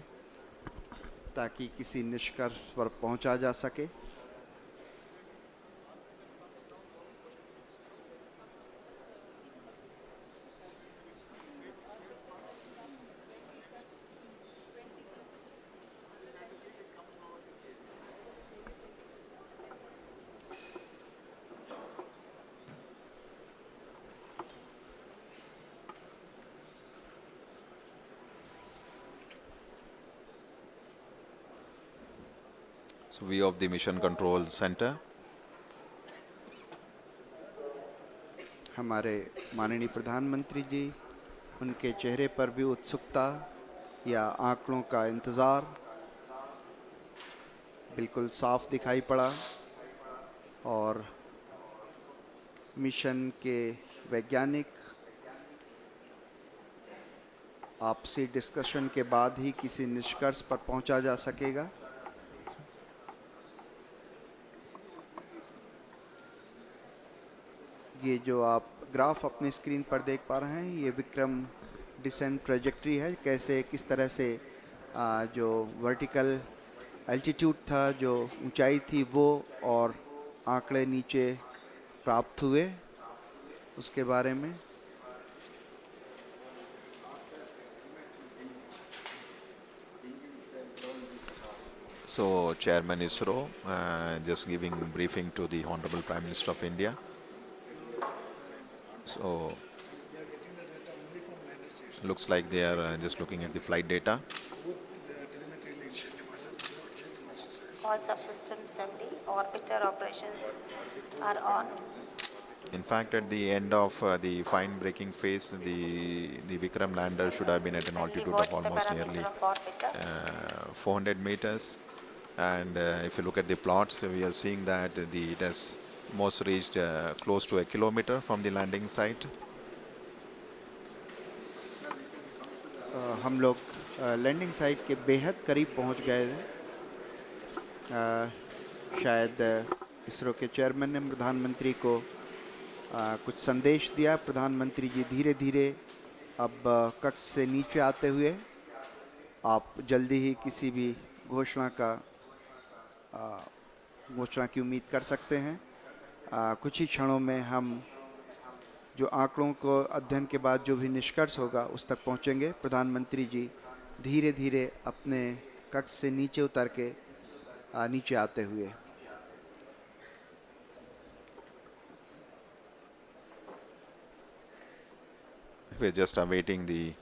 ताकि किसी निष्कर्ष पर पहुंचा जा सके। So view of the mission control center. हमारे माननीय प्रधानमंत्री जी, उनके चेहरे पर भी उत्सुकता या आंकड़ों का इंतज़ार बिल्कुल साफ दिखाई पड़ा और मिशन के वैज्ञानिक आपसी डिस्कशन के बाद ही किसी निष्कर्ष पर पहुंचा जा सकेगा। ये जो आप ग्राफ अपने स्क्रीन पर देख पा रहे हैं, ये विक्रम डिसेंट ट्रेजेक्ट्री है, कैसे किस तरह से जो वर्टिकल एल्टीट्यूड था, जो ऊंचाई थी वो और आंकड़े नीचे प्राप्त हुए उसके बारे में। So Chairman ISRO just giving briefing to the Honorable Prime Minister of India. So looks like they are just looking at the flight data. all subsystems MD, orbiter operations are on. In fact, at the end of the fine braking phase, the Vikram lander should have been at an Kindly altitude of watch the almost parameter nearly of orbiter. 400 meters. And if you look at the plots, we are seeing that it has most reached close to a kilometer from the landing site. हम लोग landing site के बेहद करीब पहुंच गए हैं। शायद इसरो के चेयरमैन ने प्रधानमंत्री को कुछ संदेश दिया। प्रधानमंत्री जी धीरे धीरे अब कक्ष से नीचे आते हुए आप जल्दी ही किसी भी घोषणा की उम्मीद कर सकते हैं। कुछ ही क्षणों में हम जो आंकड़ों को अध्ययन के बाद जो भी निष्कर्ष होगा उस तक पहुंचेंगे। प्रधानमंत्री जी धीरे धीरे अपने कक्ष से नीचे उतर के नीचे आते हुए। We're just awaiting the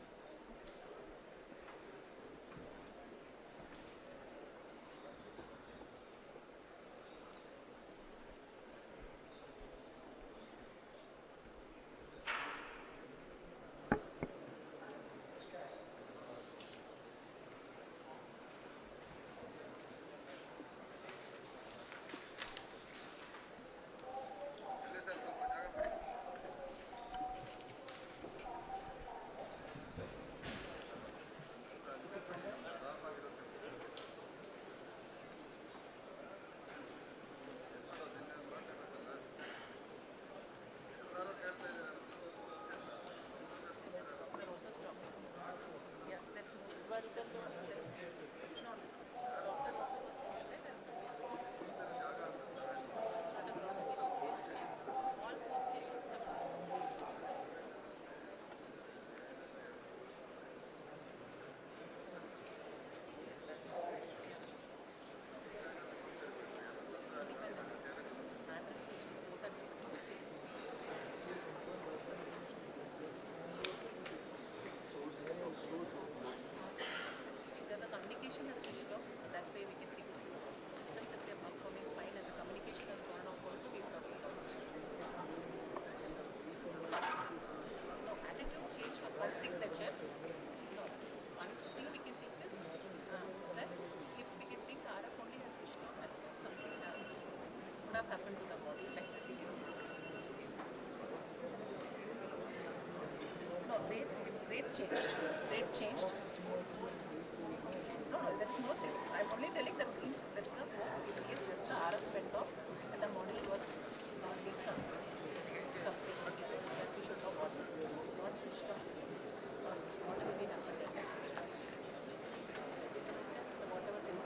Rate changed. No, that's not it. I'm only telling that that's the in case just the RF went off and the model was not being something that we should know what not switched off. What will be happening? Whatever thing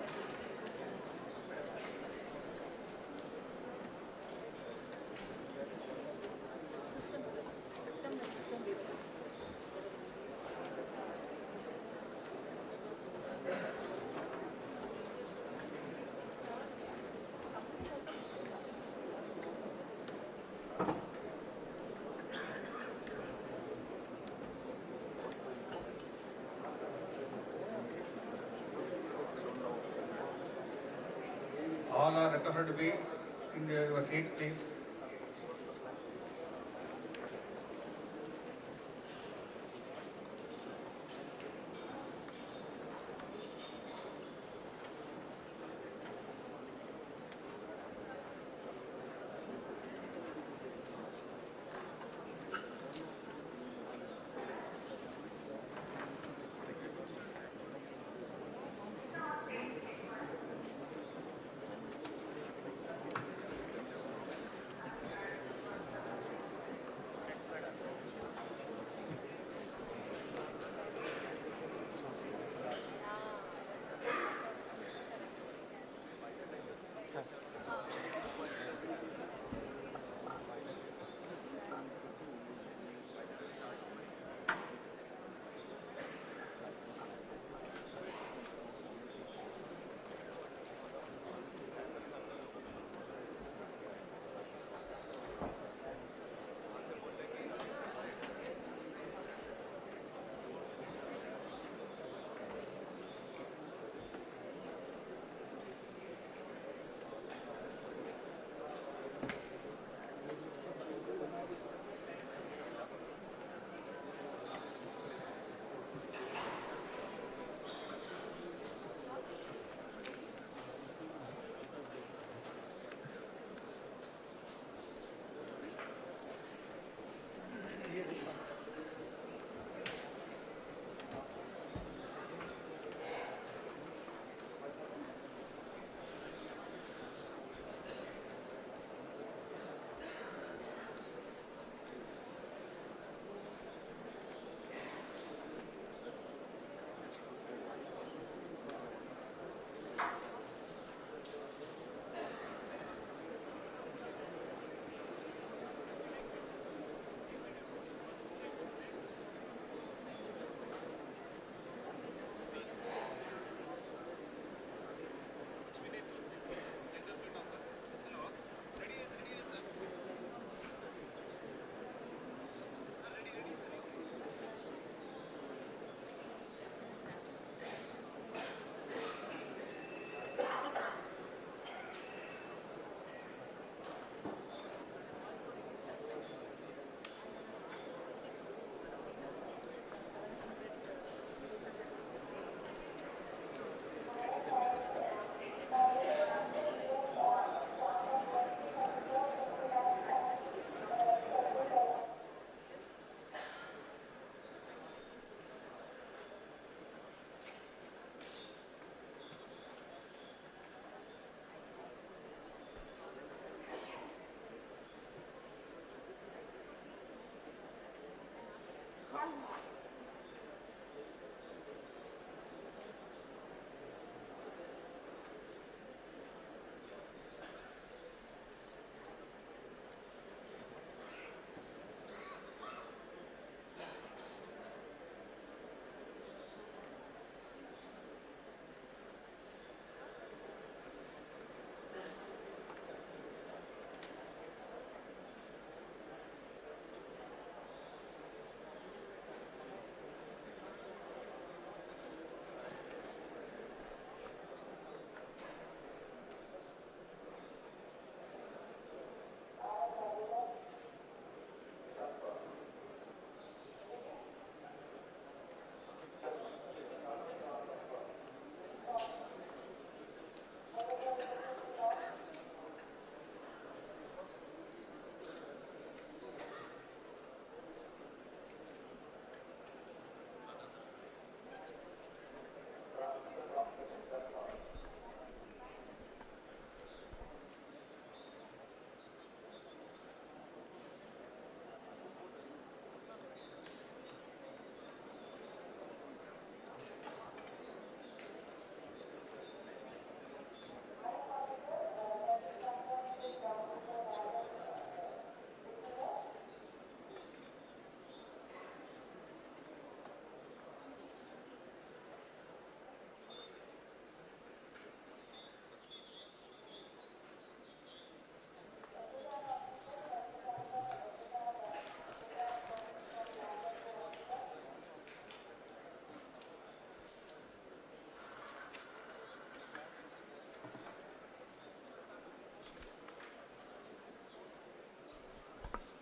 All are requested to be in your seat, please.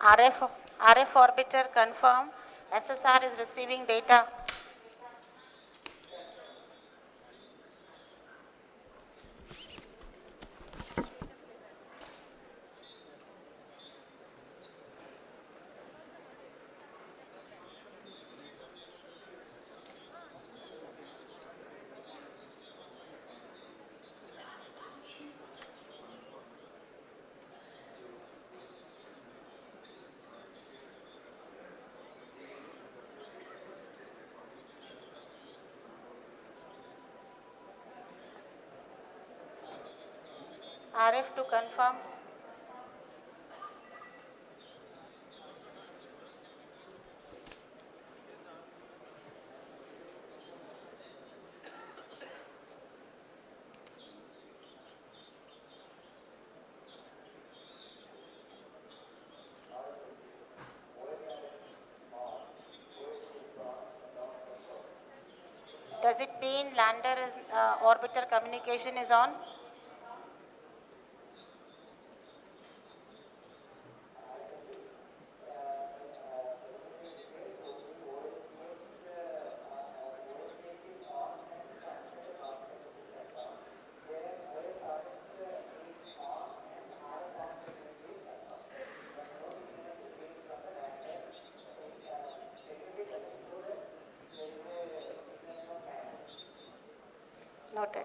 RF orbiter confirm. SSR is receiving data. RF to confirm. Does it mean lander is, orbiter communication is on? Noted.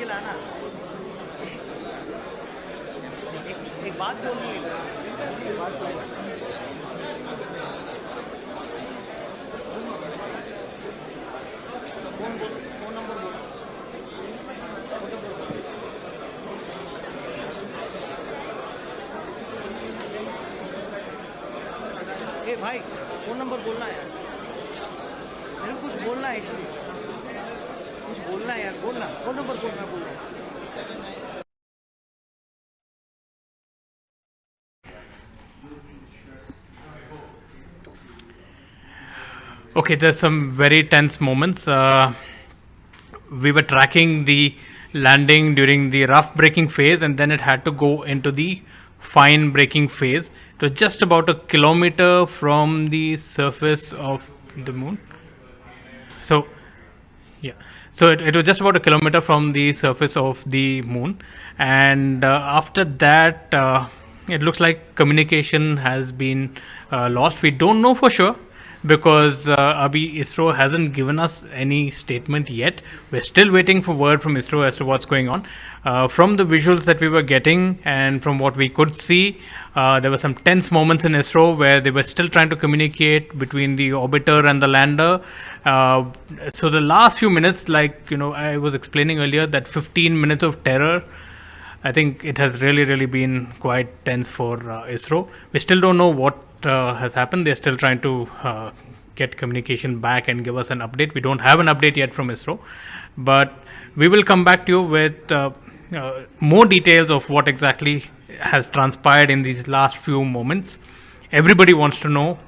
लाना एक बात बोलनी है phone number बोलो ए भाई phone number बोलना है यार मेरे को कुछ बोलना है इसलिए कुछ बोलना है यार बोलना फोन नंबर बोलना बोल रहा हूँ Okay, there's some very tense moments. We were tracking the landing during the rough braking phase, and then it had to go into the fine braking phase. It was just about a kilometer from the surface of the moon. So, yeah. So it was just about a kilometer from the surface of the moon, and after that, it looks like communication has been lost. We don't know for sure because ISRO hasn't given us any statement yet. We're still waiting for word from ISRO as to what's going on. From the visuals that we were getting and from what we could see, there were some tense moments in ISRO where they were still trying to communicate between the orbiter and the lander. So the last few minutes, like I was explaining earlier, that 15 minutes of terror, I think it has really been quite tense for ISRO. We still don't know what has happened. They're still trying to get communication back and give us an update. We don't have an update yet from ISRO, but we will come back to you with more details of what exactly has transpired in these last few moments. Everybody wants to know.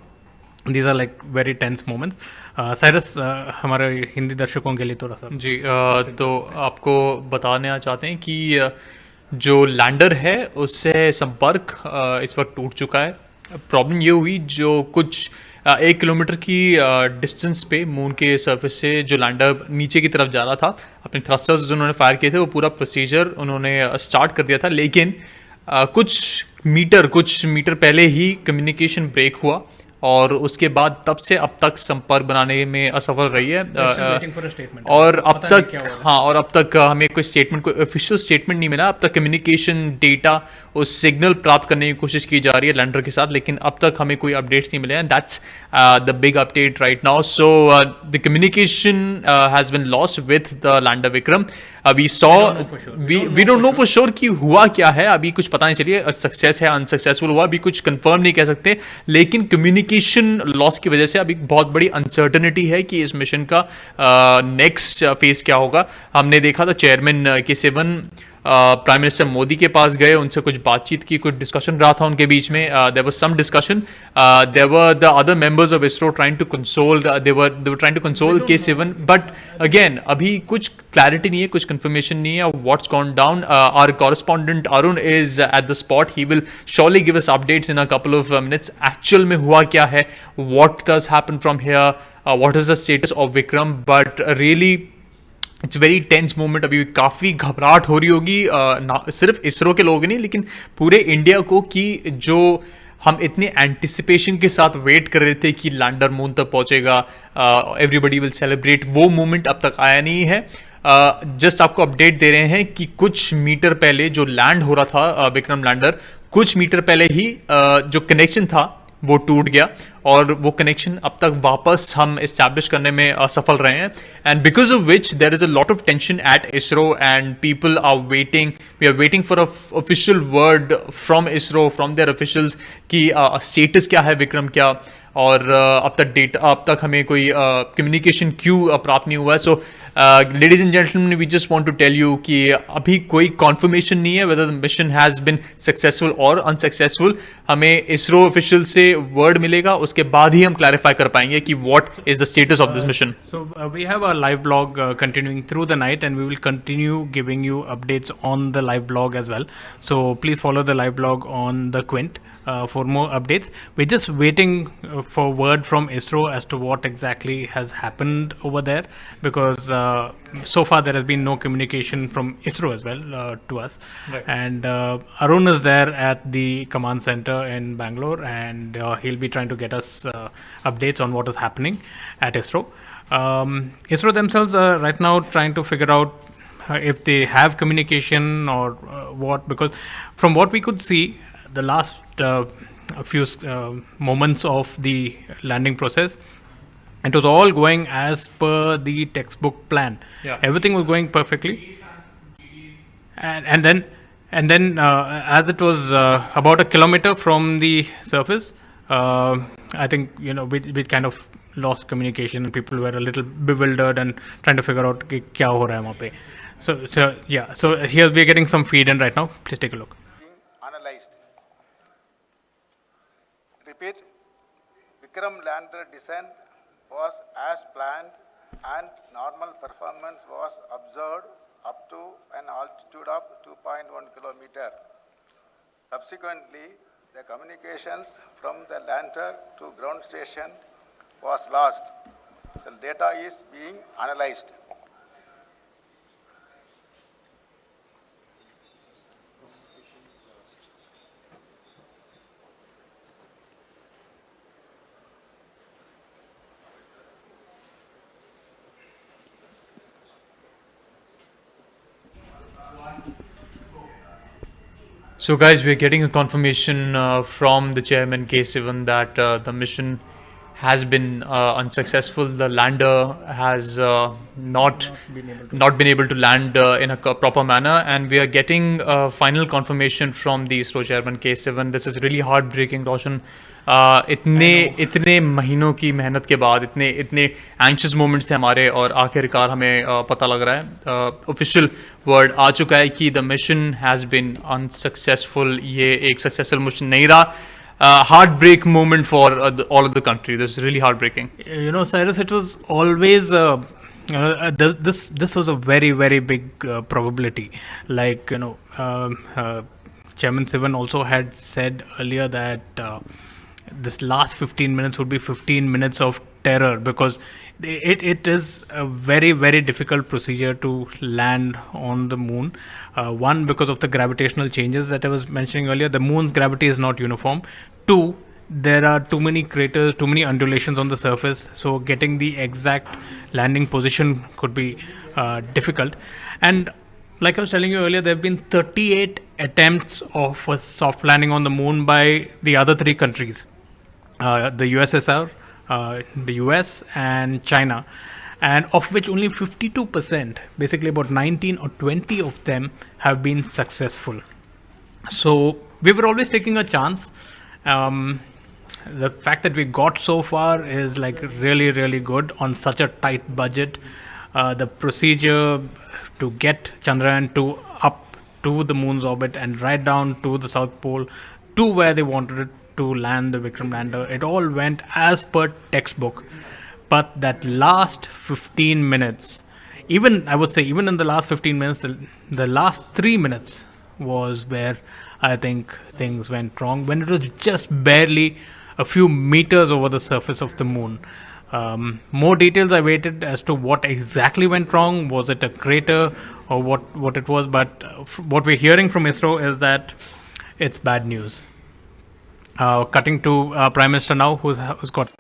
These are like very tense moments. Cyrus हमारे हिंदी दर्शकों के लिए थोड़ा सा जी तो आपको बताना चाहते हैं कि जो लैंडर है उससे संपर्क इस वक्त टूट चुका है. प्रॉब्लम ये हुई जो कुछ 1 किलोमीटर की डिस्टेंस पे मून के सरफेस से जो लैंडर नीचे की तरफ जा रहा था, अपने थ्रस्टर्स उन्होंने फायर किए थे, वो पूरा प्रोसीजर उन्होंने स्टार्ट कर दिया था, लेकिन कुछ मीटर पहले ही कम्युनिकेशन ब्रेक हुआ और उसके बाद तब से अब तक संपर्क बनाने में असफल रही है. और अब तक हमें कोई स्टेटमेंट, कोई ऑफिशियल स्टेटमेंट नहीं मिला. अब तक कम्युनिकेशन डेटा और सिग्नल प्राप्त करने की कोशिश की जा रही है लैंडर के साथ, लेकिन अब तक हमें कोई अपडेट्स नहीं मिले हैं. That's the big update right now. So the communication has been lost with the lander Vikram. अभी we don't know for sure कि हुआ क्या है, अभी कुछ पता नहीं चलिए सक्सेस है अनसक्सेसफुल हुआ, अभी कुछ कंफर्म नहीं कह सकते, लेकिन कम्युनिकेशन लॉस की वजह से अभी बहुत बड़ी अनसर्टनिटी है कि इस मिशन का नेक्स्ट फेज क्या होगा. हमने देखा था चेयरमैन के सिवन प्राइम मिनिस्टर मोदी के पास गए, उनसे कुछ बातचीत की, कुछ डिस्कशन रहा था उनके बीच में. There was some discussion. There were the other members of ISRO trying to console, they were trying to console के सिवन, बट अगेन अभी कुछ क्लैरिटी नहीं है, कुछ कंफर्मेशन नहीं है what's gone down. Our correspondent Arun is at the spot. He will surely give us updates in a couple of minutes. Actual में हुआ क्या है, what does happen from here, what is the status of Vikram. But really it's very tense moment. अभी काफ़ी घबराहट हो रही होगी सिर्फ इसरो के लोग नहीं, लेकिन पूरे इंडिया को, कि जो हम इतने एंटिसिपेशन के साथ वेट कर रहे थे कि लैंडर मून तक पहुंचेगा, एवरीबडी विल सेलिब्रेट, वो मोमेंट अब तक आया नहीं है. जस्ट आपको अपडेट दे रहे हैं कि कुछ मीटर पहले जो लैंड हो रहा था विक्रम लैंडर, कुछ मीटर पहले ही जो कनेक्शन था वो टूट गया और वो कनेक्शन अब तक वापस हम इस्टेब्लिश करने में असफल रहे हैं. And because of which there is a lot of tension at ISRO and people are waiting, we are waiting for a official word from ISRO, from their officials कि स्टेटस क्या है विक्रम क्या, और अब तक हमें कोई कम्युनिकेशन क्यों प्राप्त नहीं हुआ है. So ladies and gentleman, we just want to tell you कि अभी कोई कॉन्फर्मेशन नहीं है whether the mission has been successful और अनसक्सेसफुल. हमें इसरो ऑफिशियल से वर्ड मिलेगा, उसके बाद ही हम क्लैरिफाई कर पाएंगे कि what is the status of this mission. So we have a live blog continuing through the night, and we will continue giving you updates on the live blog as well. So please follow the live blog on the Quint for more updates. We're just waiting for word from ISRO as to what exactly has happened over there, because so far there has been no communication from ISRO as well to us. Right. And Arun is there at the command center in Bangalore, and he'll be trying to get us updates on what is happening at ISRO. ISRO themselves are right now trying to figure out if they have communication or what, because from what we could see, the last few moments of the landing process, it was all going as per the textbook plan. Yeah. Everything was going perfectly, and then as it was about a kilometer from the surface, I think we kind of lost communication, and people were a little bewildered and trying to figure out कि क्या हो रहा है वहाँ पे. So here we are getting some feed in right now. Please take a look. Analyzed. Repeat. Vikram lander descent was as planned and normal performance was observed up to an altitude of 2.1 kilometer. Subsequently, the communications from the lander to ground station was lost. The data is being analyzed. So, guys, we're getting a confirmation from the chairman, K. Sivan, that the mission has been unsuccessful. The lander has not been able to land in a proper manner, and we are getting final confirmation from the ISRO chairman, K. Sivan. This is really heartbreaking, Roshan. इतने महीनों की मेहनत के बाद इतने anxious moments थे हमारे, और आखिरकार हमें पता लग रहा है, ऑफिशियल वर्ड आ चुका है कि the mission has been unsuccessful. ये एक सक्सेसफुल मिशन नहीं रहा. Heartbreak moment for all of the country. This is really heartbreaking. You know, Cyrus, it was always this was a very, very big probability. Like, you know, Chairman Sivan also had said earlier that this last 15 minutes would be 15 minutes of terror, because it is a very, very difficult procedure to land on the moon. One, because of the gravitational changes that I was mentioning earlier. The moon's gravity is not uniform. Two, there are too many craters, too many undulations on the surface, so getting the exact landing position could be difficult. And like I was telling you earlier, there have been 38 attempts of a soft landing on the moon by the other three countries, the USSR, the US and China, and of which only 52%, basically about 19 or 20 of them, have been successful. So we were always taking a chance. The fact that we got so far is like really, really good on such a tight budget. The procedure to get Chandrayaan-2 up to the moon's orbit and right down to the South Pole, to where they wanted it to land the Vikram lander, it all went as per textbook. But that last 15 minutes, even I would say, even in the last 15 minutes, the last 3 minutes was where I think things went wrong, when it was just barely a few meters over the surface of the moon. More details I waited as to what exactly went wrong. Was it a crater or what it was? But what we're hearing from ISRO is that it's bad news. Cutting to Prime Minister now, who's got.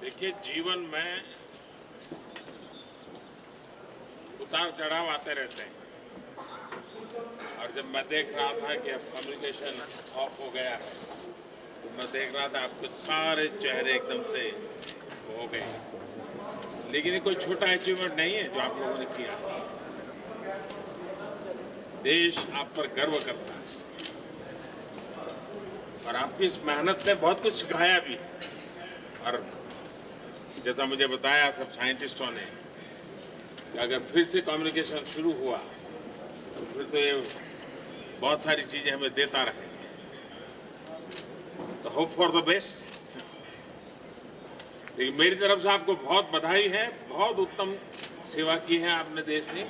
देखिए, जीवन में उतार चढ़ाव आते रहते हैं, और जब मैं देख रहा था कि अब कम्युनिकेशन ऑफ हो गया है, तो मैं देख रहा था आपके सारे चेहरे एकदम से हो गए. लेकिन ये कोई छोटा अचीवमेंट नहीं है जो आप लोगों ने किया. देश आप पर गर्व करता है और आपकी इस मेहनत ने बहुत कुछ सिखाया भी है। और जैसा मुझे बताया सब साइंटिस्टों ने कि अगर फिर से कम्युनिकेशन शुरू हुआ तो फिर तो ये बहुत सारी चीजें हमें देता रहे। तो होप फॉर द बेस्ट। लेकिन मेरी तरफ से आपको बहुत बधाई है। बहुत उत्तम सेवा की है आपने देश ने।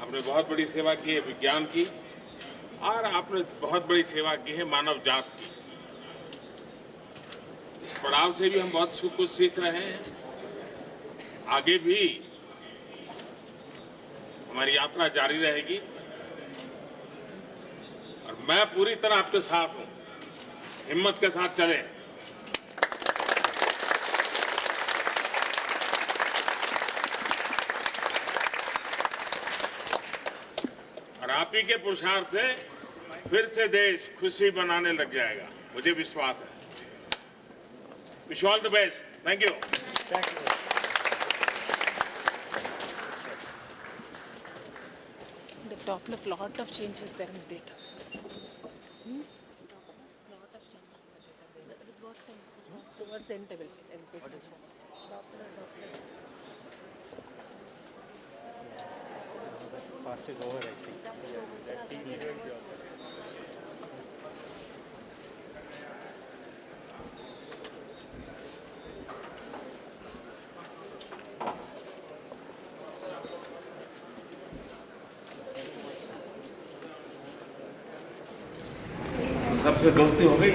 आपने बहुत बड़ी सेवा की है विज्ञान की और आपने बहुत बड़ी सेवा की है मानव जात की। इस पड़ाव से भी हम बहुत कुछ सीख रहे हैं। आगे भी हमारी यात्रा जारी रहेगी और मैं पूरी तरह आपके साथ हूं। हिम्मत के साथ चलें। और आप ही के पुरुषार्थ से फिर से देश खुशी बनाने लग जाएगा, मुझे विश्वास है। Wish all the best. Thank you. The Doppler lot of changes there in the data. Lot of changes in the data. With what time? Towards the end level. Doppler. Fast is over, I think. सबसे दोस्ती हो गई।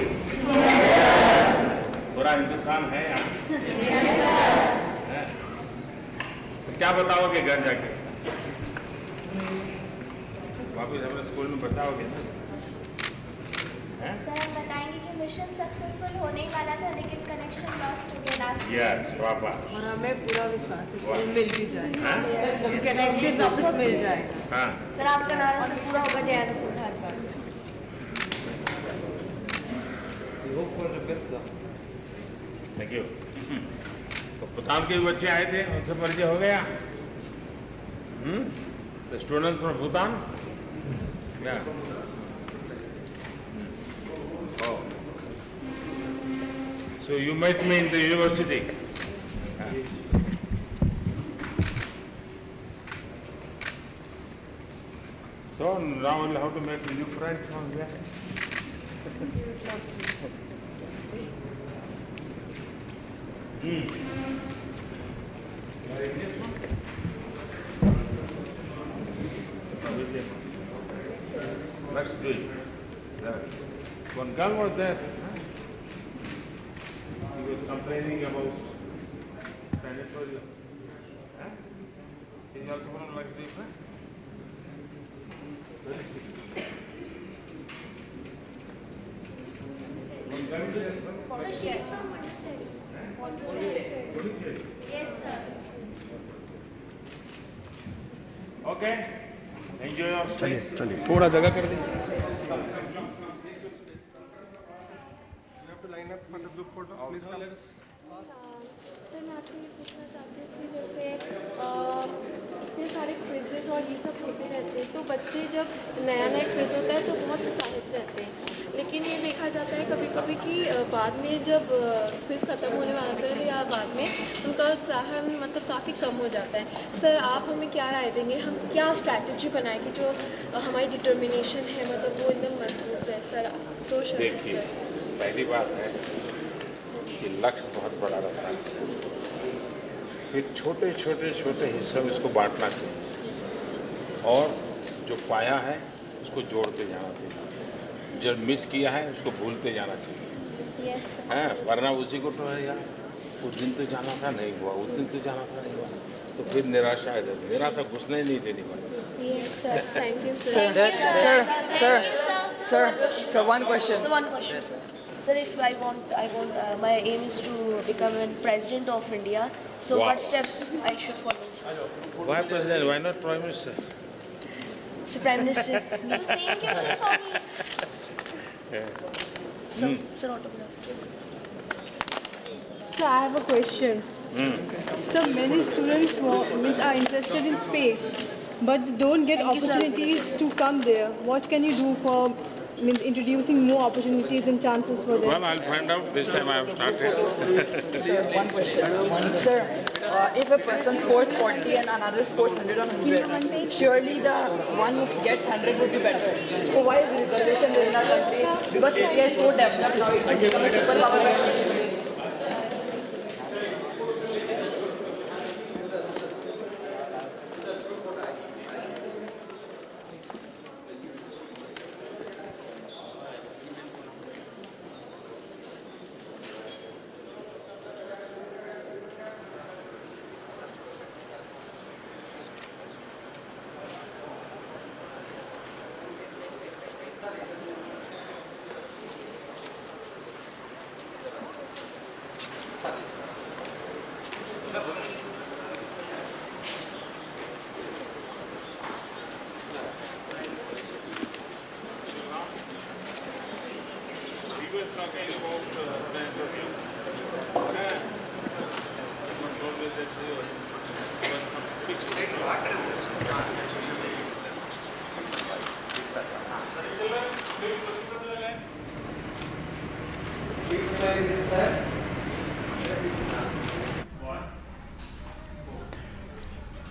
पूरा हिंदुस्तान है यहाँ। तो क्या बताओगे घर जाके? वापिस अपने स्कूल में बताओगे? सर हम बताएंगे कि मिशन सक्सेसफुल होने ही वाला था लेकिन कनेक्शन लॉस्ट हो गया लास्ट में। यस, वाह। और हमें पूरा विश्वास है कि वो मिल भी जाएगा। कनेक्शन वापस मिल जाएगा। हाँ। सर आपका नारा सब पूरा होगा जय अनुसंधान का। Thank you. तो भूटान के बच्चे आए थे, उनसे परिचय हो गया। The student from Bhutan. So you met me in the university. So now we'll have to make new friends from there. Let's do it. One girl was there. He was complaining about sanitary. He's also from like this, huh? So she is from Pondicherry. Yes, sir. Okay. Enjoy your stay. चलिए थोड़ा जगह कर दीजिए। Sir मैं आपसे ये पूछना चाहती हूँ कि जैसे इतने सारे क्विजेस और ये सब होते रहते हैं तो बच्चे जब नया क्विज होता है तो बहुत उत्साहित रहते हैं, लेकिन ये देखा जाता है कभी कभी कि बाद में जब क्विज ख़त्म होने वाला होता है या बाद में उनका उत्साह मतलब काफ़ी कम हो जाता है। सर आप हमें क्या राय देंगे, हम क्या स्ट्रैटेजी बनाएं कि जो हमारी डिटर्मिनेशन है मतलब वो एकदम मजबूत रहे। सर तो देखिए, पहली बात है कि लक्ष्य बहुत बड़ा रहता है, फिर छोटे छोटे छोटे हिस्सों में इसको बांटना चाहिए और जो पाया है उसको जोड़ते जाना चाहिए, जो मिस किया है उसको भूलते जाना चाहिए। हाँ, वरना उसी को तो है यार उस दिन तो जाना था नहीं हुआ, उस दिन तो जाना था नहीं हुआ, तो फिर निराशा है, निराशा घुसने नहीं देनी पड़ती। Sir, one question. So one question, sir. Sir, if I want, my aim is to become a president of India. So Wow. what steps I should follow? Sir? Why president? Why not prime minister? So prime minister. Sir, autograph. So I have a question. So many students are interested in space. but don't get Thank you, sir. opportunities to come there. What can you do for introducing more opportunities and chances for them? Well, I'll find out. This time I have started. Sir, one question. Sir, if a person scores 40 and another scores 100 on 100, surely the one who gets 100 would be better. So why is reservation there in our country? Because India is so developed now, it can become a superpower very quickly.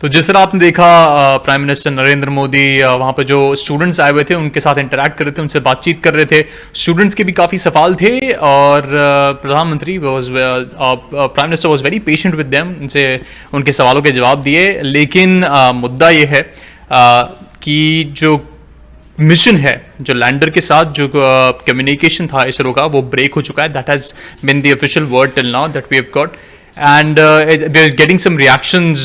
तो जिस तरह आपने देखा prime minister Narendra Modi वहाँ पर जो students आए हुए थे उनके साथ इंटरैक्ट कर रहे थे, उनसे बातचीत कर रहे थे। स्टूडेंट्स के भी काफ़ी सवाल थे और प्रधानमंत्री prime minister was very patient with them, उनसे उनके सवालों के जवाब दिए। लेकिन मुद्दा ये है कि जो मिशन है, जो लैंडर के साथ जो कम्युनिकेशन था इसरो का, वो ब्रेक हो चुका है। That has been the official word till now that we have got, and we're getting some reactions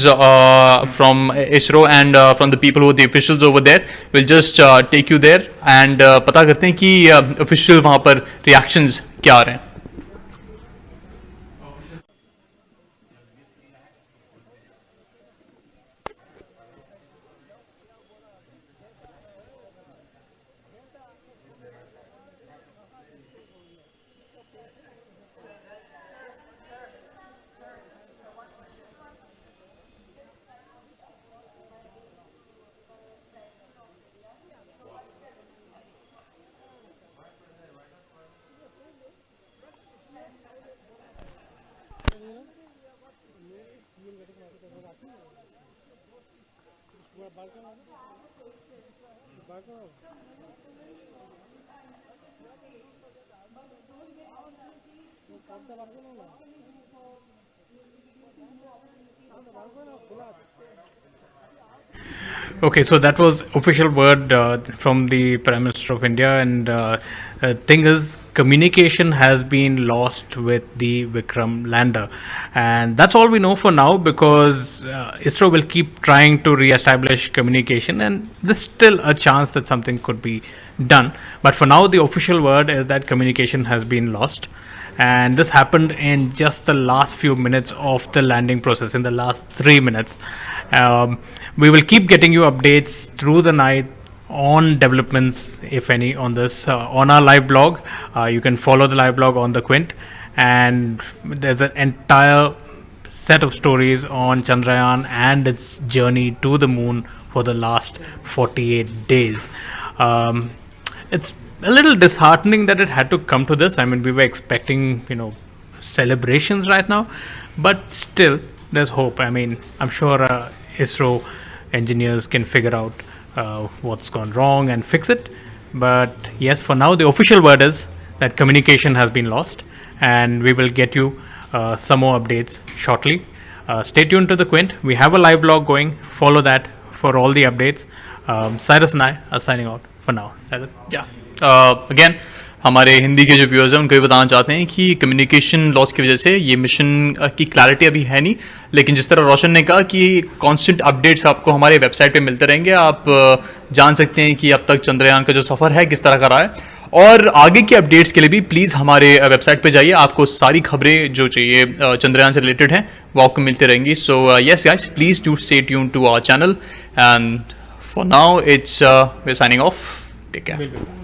from ISRO and from the people who are the officials over there. We'll just take you there and पता करते हैं कि official वहाँ पर reactions क्या आ रहे हैं। Okay, so that was official word from the Prime Minister of India, and thing is, communication has been lost with the Vikram lander, and that's all we know for now, because ISRO will keep trying to re-establish communication, and there's still a chance that something could be done. But for now, the official word is that communication has been lost, and this happened in just the last few minutes of the landing process, in the last 3 minutes. We will keep getting you updates through the night on developments, if any, on this on our live blog. You can follow the live blog on the Quint, and there's an entire set of stories on Chandrayaan and its journey to the moon for the last 48 days. It's a little disheartening that it had to come to this. I mean, we were expecting, celebrations right now, but still there's hope. I mean, I'm sure ISRO engineers can figure out what's gone wrong and fix it. But yes, for now, the official word is that communication has been lost, and we will get you some more updates shortly. Stay tuned to the Quint. We have a live blog going. Follow that for all the updates. Cyrus and I are signing out for now. Cyrus? Yeah. Again, हमारे हिंदी के जो viewers हैं उनको ये बताना चाहते हैं कि कम्युनिकेशन लॉस की वजह से ये मिशन की क्लैरिटी अभी है नहीं, लेकिन जिस तरह रोशन ने कहा कि कांस्टेंट अपडेट्स आपको हमारे वेबसाइट पे मिलते रहेंगे। आप जान सकते हैं कि अब तक चंद्रयान का जो सफ़र है किस तरह का रहा है, और आगे के अपडेट्स के लिए भी प्लीज़ हमारे वेबसाइट पे जाइए। आपको सारी खबरें जो चाहिए चंद्रयान से रिलेटेड हैं वो आपको मिलती रहेंगी। So yes guys, please do stay tune to our channel, and for now it's we are signing off. Take care.